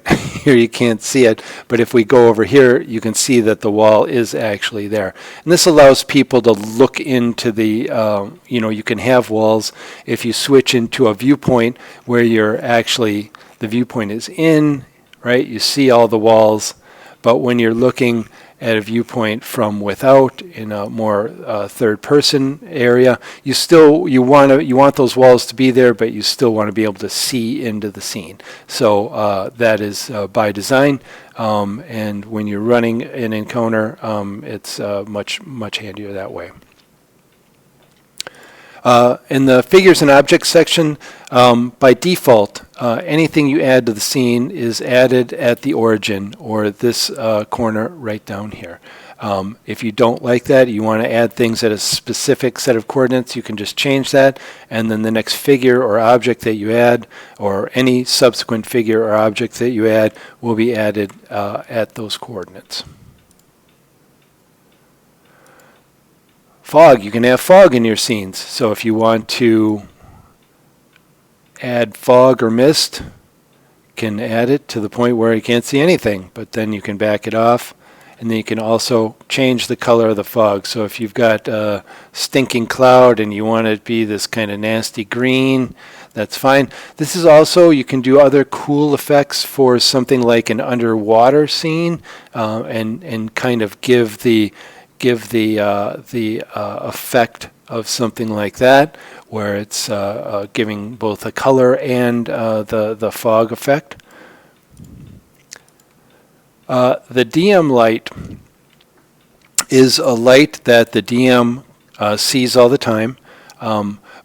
here. You can't see it, but if we go over here, you can see that the wall is actually there. And this allows people to look into the, you can have walls. If you switch into a viewpoint where the viewpoint is in, right, you see all the walls. But when you're looking at a viewpoint from without in a more third-person area, you want those walls to be there, but you still want to be able to see into the scene. So that is by design, and when you're running an encounter, it's much handier that way. In the figures and objects section, by default, anything you add to the scene is added at the origin, or this corner right down here. If you don't like that, you want to add things at a specific set of coordinates, you can just change that, and then the next figure or object that you add, or any subsequent figure or object that you add, will be added at those coordinates. Fog, you can have fog in your scenes. So if you want to add fog or mist, you can add it to the point where you can't see anything, but then you can back it off, and then you can also change the color of the fog. So if you've got a stinking cloud and you want it to be this kind of nasty green, that's fine. This is also, you can do other cool effects for something like an underwater scene, and kind of give the effect of something like that, where it's giving both the color and the fog effect. The DM light is a light that the DM sees all the time,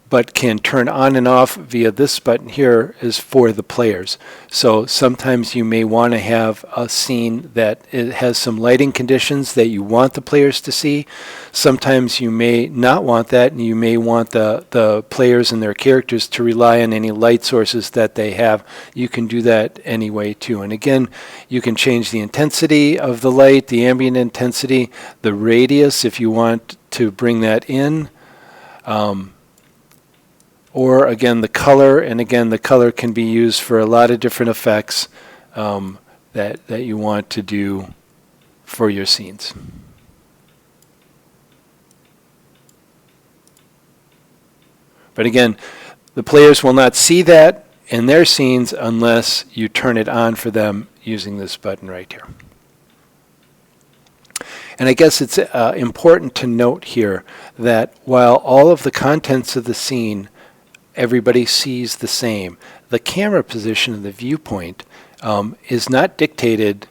but can turn on and off via this button here is for the players. So sometimes you may want to have a scene that it has some lighting conditions that you want the players to see. Sometimes you may not want that, and you may want the players and their characters to rely on any light sources that they have. You can do that anyway too. And again, you can change the intensity of the light, the ambient intensity, the radius if you want to bring that in. Or again, the color, and again, the color can be used for a lot of different effects that you want to do for your scenes. But again, the players will not see that in their scenes unless you turn it on for them using this button right here. And I guess it's important to note here that while all of the contents of the scene everybody sees the same, the camera position of the viewpoint is not dictated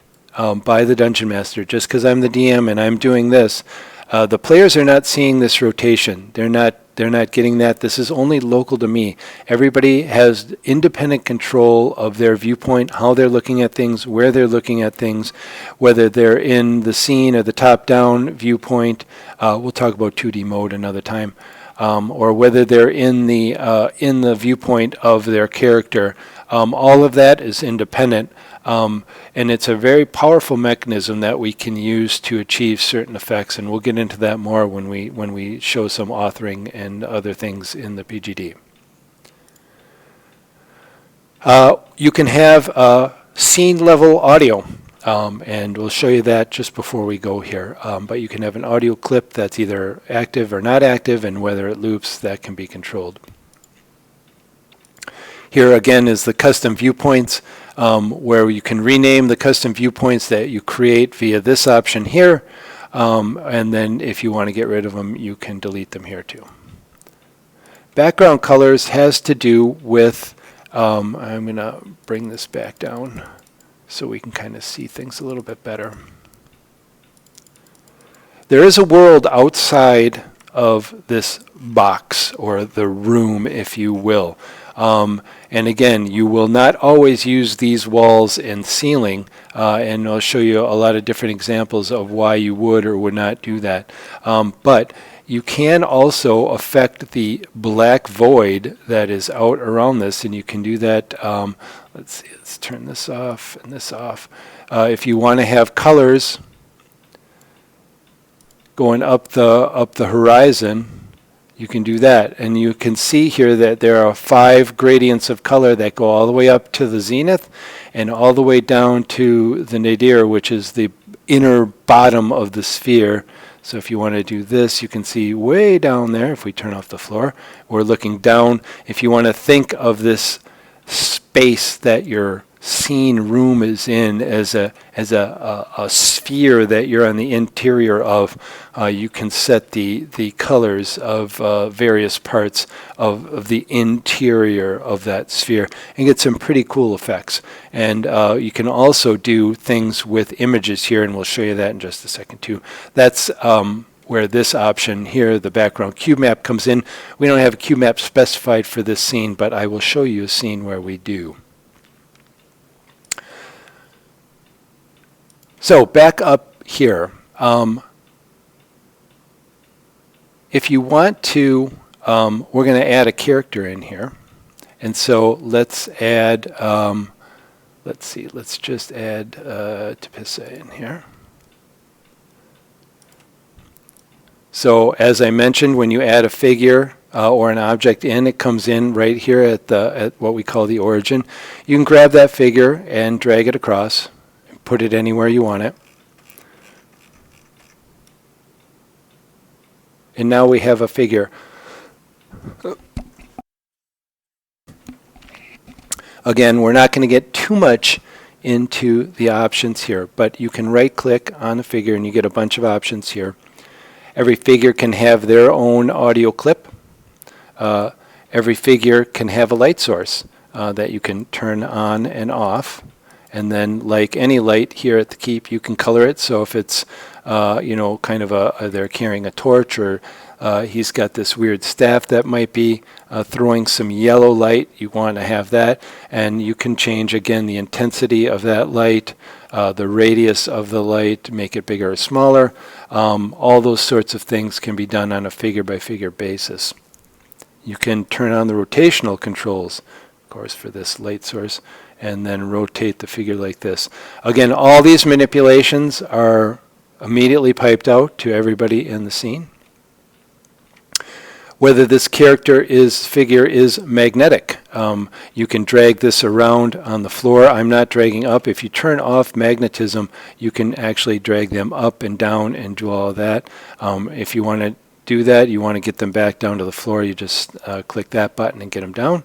by the Dungeon Master. Just because I'm the DM and I'm doing this, the players are not seeing this rotation. They're not getting that. This is only local to me. Everybody has independent control of their viewpoint, how they're looking at things, where they're looking at things, whether they're in the scene or the top-down viewpoint. We'll talk about 2D mode another time. Or whether they're in the viewpoint of their character. All of that is independent, and it's a very powerful mechanism that we can use to achieve certain effects, and we'll get into that more when we show some authoring and other things in the PGD. You can have scene level audio. And we'll show you that just before we go here. But you can have an audio clip that's either active or not active, and whether it loops, that can be controlled. Here again is the custom viewpoints, where you can rename the custom viewpoints that you create via this option here. And then if you want to get rid of them, you can delete them here too. Background colors has to do with, I'm going to bring this back down so we can kind of see things a little bit better. There is a world outside of this box, or the room, if you will. And again, you will not always use these walls and ceiling, and I'll show you a lot of different examples of why you would or would not do that. But You can also affect the black void that is out around this, and you can do that. Let's see, let's turn this off and this off. If you want to have colors going up the horizon, you can do that. And you can see here that there are 5 gradients of color that go all the way up to the zenith and all the way down to the nadir, which is the inner bottom of the sphere. So if you want to do this, you can see way down there, if we turn off the floor, we're looking down. If you want to think of this space that your scene room is in as a sphere that you're on the interior of, you can set the colors of various parts of the interior of that sphere and get some pretty cool effects. And you can also do things with images here, and we'll show you that in just a second too. That's where this option here, the background cube map, comes in. We don't have a cube map specified for this scene, but I will show you a scene where we do. So back up here, if you want to, we're going to add a character in here. And so let's add, let's see, let's just add Tapissa in here. So as I mentioned, when you add a figure or an object in, it comes in right here at what we call the origin. You can grab that figure and drag it across. Put it anywhere you want it. And now we have a figure. Again, we're not going to get too much into the options here, but you can right click on the figure and you get a bunch of options here. Every figure can have their own audio clip. Every figure can have a light source that you can turn on and off. And then, like any light here at the keep, you can color it. So if it's, kind of they're carrying a torch, or he's got this weird staff that might be throwing some yellow light, you want to have that. And you can change, again, the intensity of that light, the radius of the light, make it bigger or smaller. All those sorts of things can be done on a figure-by-figure basis. You can turn on the rotational controls, of course, for this light source, and then rotate the figure like this. Again, all these manipulations are immediately piped out to everybody in the scene. Whether this figure is magnetic, you can drag this around on the floor. I'm not dragging up. If you turn off magnetism, you can actually drag them up and down and do all of that. If you want to do that, you want to get them back down to the floor, you just click that button and get them down.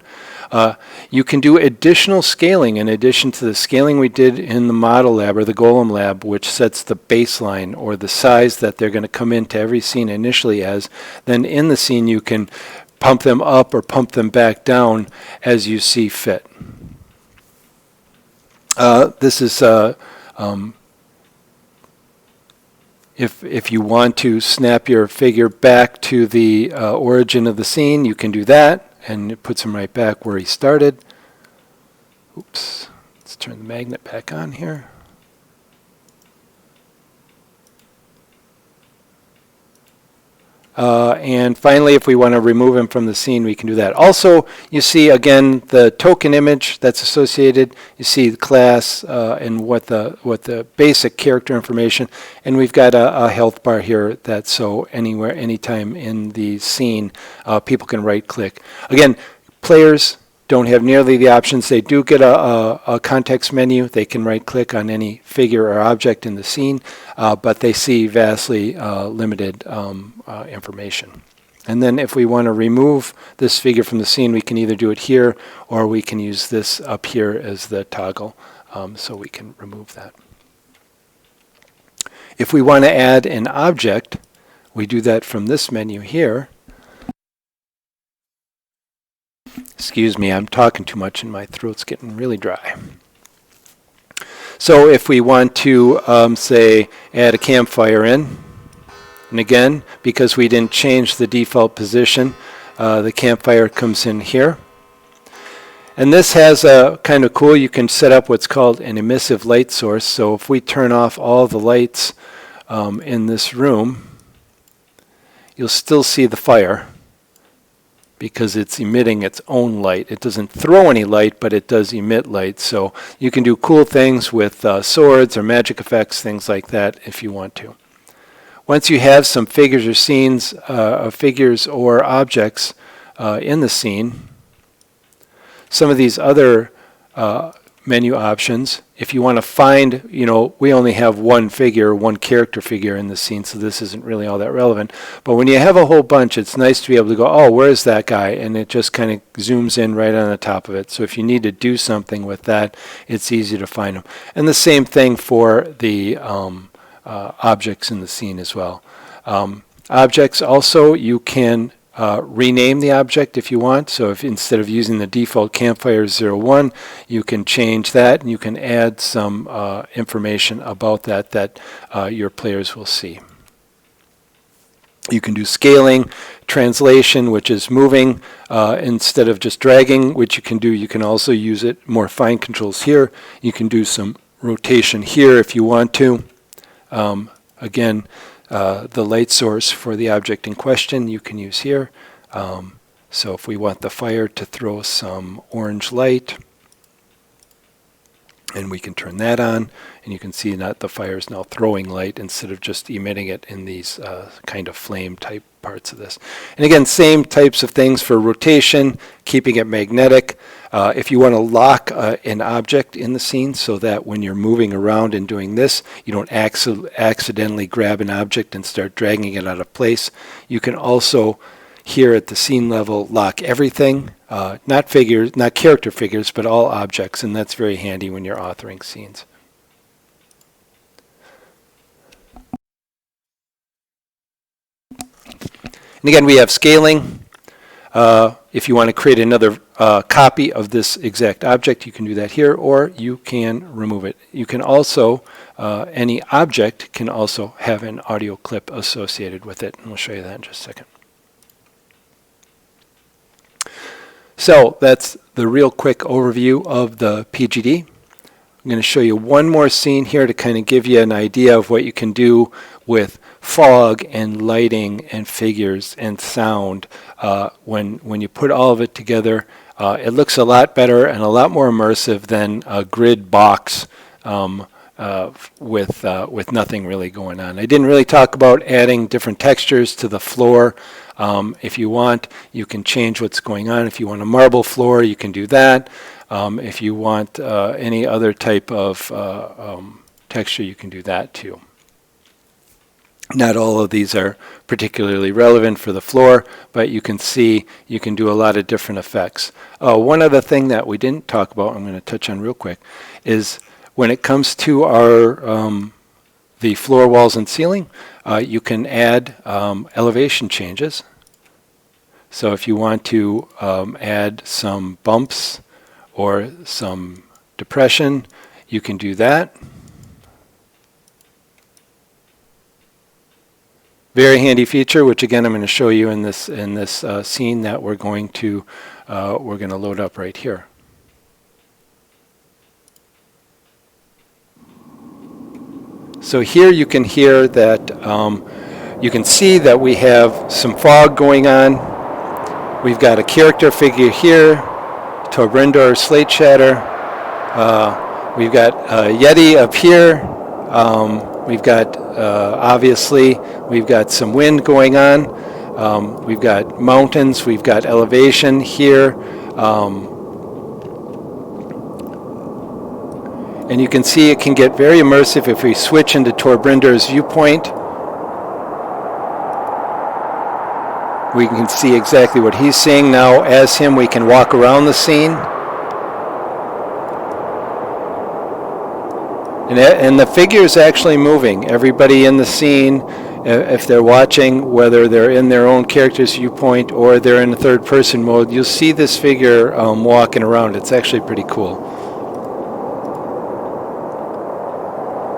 You can do additional scaling in addition to the scaling we did in the model lab or the Golem lab, which sets the baseline or the size that they're going to come into every scene initially as. Then in the scene you can pump them up or pump them back down as you see fit. This is if you want to snap your figure back to the origin of the scene, you can do that, and it puts him right back where he started. Oops, let's turn the magnet back on here. And finally, if we want to remove him from the scene, we can do that. Also, you see, again, the token image that's associated. You see the class and what the basic character information. And we've got a health bar here that's so anywhere, anytime in the scene, people can right-click. Again, players don't have nearly the options. They do get a context menu. They can right-click on any figure or object in the scene, but they see vastly limited information. And then if we want to remove this figure from the scene, we can either do it here or we can use this up here as the toggle, so we can remove that. If we want to add an object, we do that from this menu here. Excuse me, I'm talking too much and my throat's getting really dry. So if we want to, say, add a campfire in, and again, because we didn't change the default position, the campfire comes in here. And this has a kind of cool, you can set up what's called an emissive light source. So if we turn off all the lights in this room, you'll still see the fire because it's emitting its own light. It doesn't throw any light, but it does emit light. So you can do cool things with swords or magic effects, things like that, if you want to. Once you have some figures or scenes, figures or objects in the scene, some of these other menu options, if you want to find, we only have one figure, one character figure in the scene, so this isn't really all that relevant. But when you have a whole bunch, it's nice to be able to go, oh, where's that guy? And it just kind of zooms in right on the top of it. So if you need to do something with that, it's easy to find them. And the same thing for the objects in the scene as well. Objects also, you can rename the object if you want. So if instead of using the default campfire 01, you can change that and you can add some information about that your players will see. You can do scaling, translation, which is moving instead of just dragging, which you can do. You can also use it more fine controls here. You can do some rotation here if you want to. Again, the light source for the object in question you can use here. So if we want the fire to throw some orange light, and we can turn that on, and you can see that the fire is now throwing light instead of just emitting it in these kind of flame type parts of this. And again, same types of things for rotation, keeping it magnetic. If you want to lock an object in the scene so that when you're moving around and doing this, you don't accidentally grab an object and start dragging it out of place. You can also, here at the scene level, lock everything, not character figures, but all objects, and that's very handy when you're authoring scenes. And again, we have scaling. If you want to create another copy of this exact object, you can do that here, or you can remove it. You can also, any object can also have an audio clip associated with it, and we'll show you that in just a second. So that's the real quick overview of the PGD. I'm going to show you one more scene here to kind of give you an idea of what you can do with fog and lighting and figures and sound. When you put all of it together, it looks a lot better and a lot more immersive than a grid box with nothing really going on. I didn't really talk about adding different textures to the floor. If you want, you can change what's going on. If you want a marble floor, you can do that. If you want any other type of texture, you can do that too. Not all of these are particularly relevant for the floor, but you can see you can do a lot of different effects. One other thing that we didn't talk about, I'm going to touch on real quick, is when it comes to our the floor, walls, and ceiling, you can add elevation changes. So if you want to add some bumps or some depression, you can do that. Very handy feature, which again I'm going to show you in this scene that we're going to load up right here. So here you can hear that you can see that we have some fog going on. We've got a character figure here, Torbrindor Slate Shatter. We've got Yeti up here. We've got, obviously, we've got some wind going on. We've got mountains. We've got elevation here. And you can see it can get very immersive if we switch into Torbrindor's viewpoint. We can see exactly what he's seeing now. As him, we can walk around the scene. And the figure is actually moving. Everybody in the scene, if they're watching, whether they're in their own character's viewpoint or they're in a third-person mode, you'll see this figure walking around. It's actually pretty cool.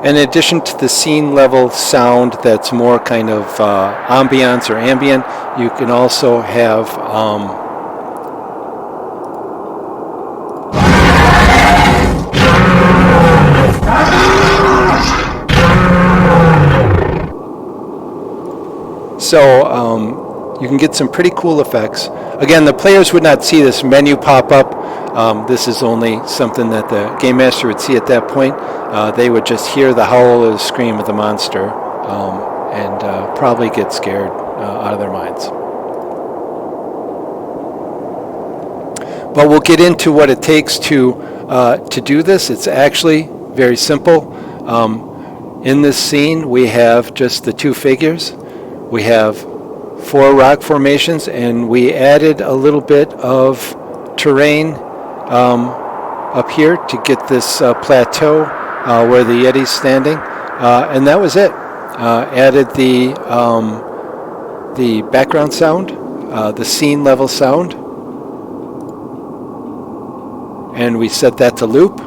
In addition to the scene level sound that's more kind of ambiance or ambient, you can also have So you can get some pretty cool effects. Again, the players would not see this menu pop up. This is only something that the Game Master would see at that point. They would just hear the howl or the scream of the monster and probably get scared out of their minds. But we'll get into what it takes to do this. It's actually very simple. In this scene, we have just the two figures. We have 4 rock formations, and we added a little bit of terrain up here to get this plateau where the Yeti's standing, and that was it. Added the background sound, the scene level sound, and we set that to loop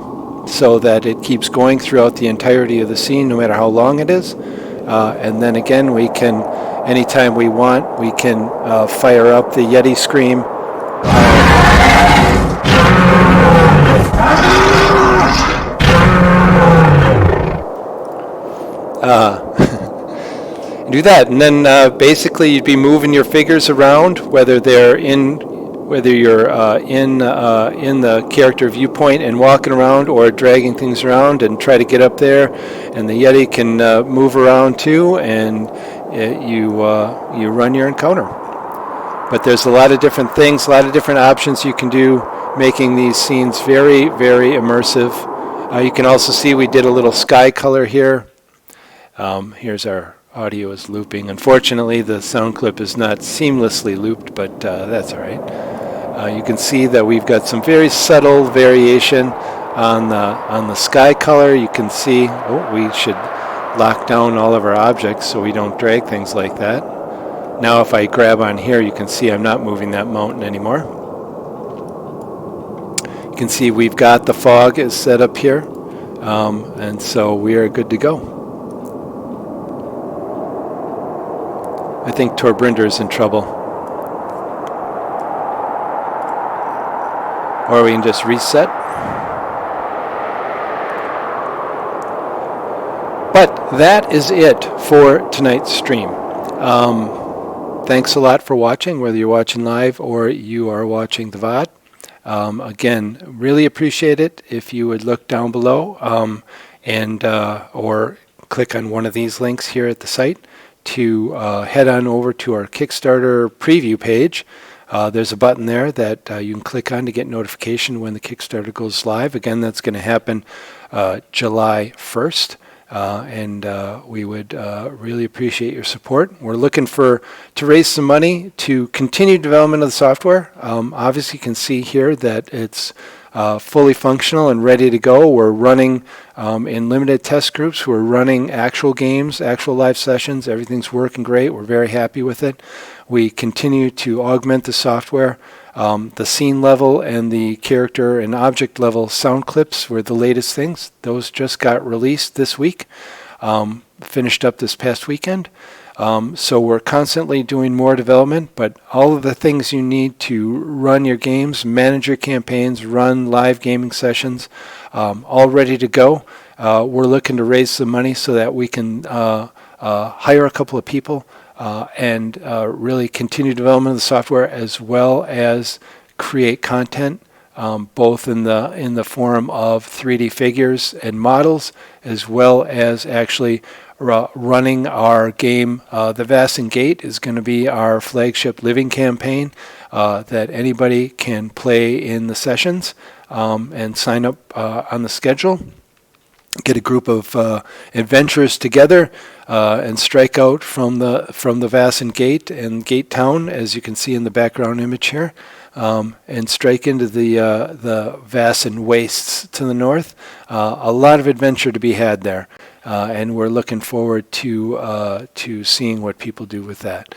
so that it keeps going throughout the entirety of the scene, no matter how long it is. And then again, we can, anytime we want, we can fire up the Yeti scream. Do that, and then basically you'd be moving your figures around, whether you're in the character viewpoint and walking around, or dragging things around and try to get up there, and the Yeti can move around too, and you run your encounter. But there's a lot of different things, a lot of different options you can do, making these scenes very, very immersive. You can also see we did a little sky color here. Here's our audio is looping. Unfortunately, the sound clip is not seamlessly looped, but that's all right. You can see that we've got some very subtle variation on the sky color. You can see, we should lock down all of our objects so we don't drag things like that. Now if I grab on here, you can see I'm not moving that mountain anymore. You can see we've got the fog is set up here, and so we are good to go. I think Torbrinder is in trouble. Or we can just reset. But that is it for tonight's stream. Thanks a lot for watching, whether you're watching live or you are watching the VOD. Again, really appreciate it if you would look down below or click on one of these links here at the site to head on over to our Kickstarter preview page. There's a button there that you can click on to get notification when the Kickstarter goes live. Again, that's going to happen July 1st. And we would really appreciate your support. We're looking to raise some money to continue development of the software. Obviously, you can see here that it's fully functional and ready to go. We're running in limited test groups. We're running actual games, actual live sessions. Everything's working great. We're very happy with it. We continue to augment the software. The scene level and the character and object level sound clips were the latest things. Those just got released this week, finished up this past weekend. So we're constantly doing more development, but all of the things you need to run your games, manage your campaigns, run live gaming sessions, all ready to go. We're looking to raise some money so that we can hire a couple of people and really continue development of the software, as well as create content, both in the form of 3D figures and models, as well as actually running our game. The Vaesen Gate is going to be our flagship living campaign that anybody can play in the sessions and sign up on the schedule. Get a group of adventurers together and strike out from the Vaesen Gate and Gate Town, as you can see in the background image here, and strike into the Vaesen Wastes to the north. A lot of adventure to be had there, and we're looking forward to seeing what people do with that.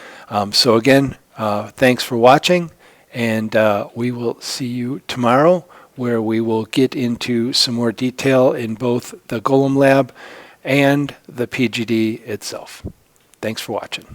So again, thanks for watching, and we will see you tomorrow, where we will get into some more detail in both the Golem Lab and the PGD itself. Thanks for watching.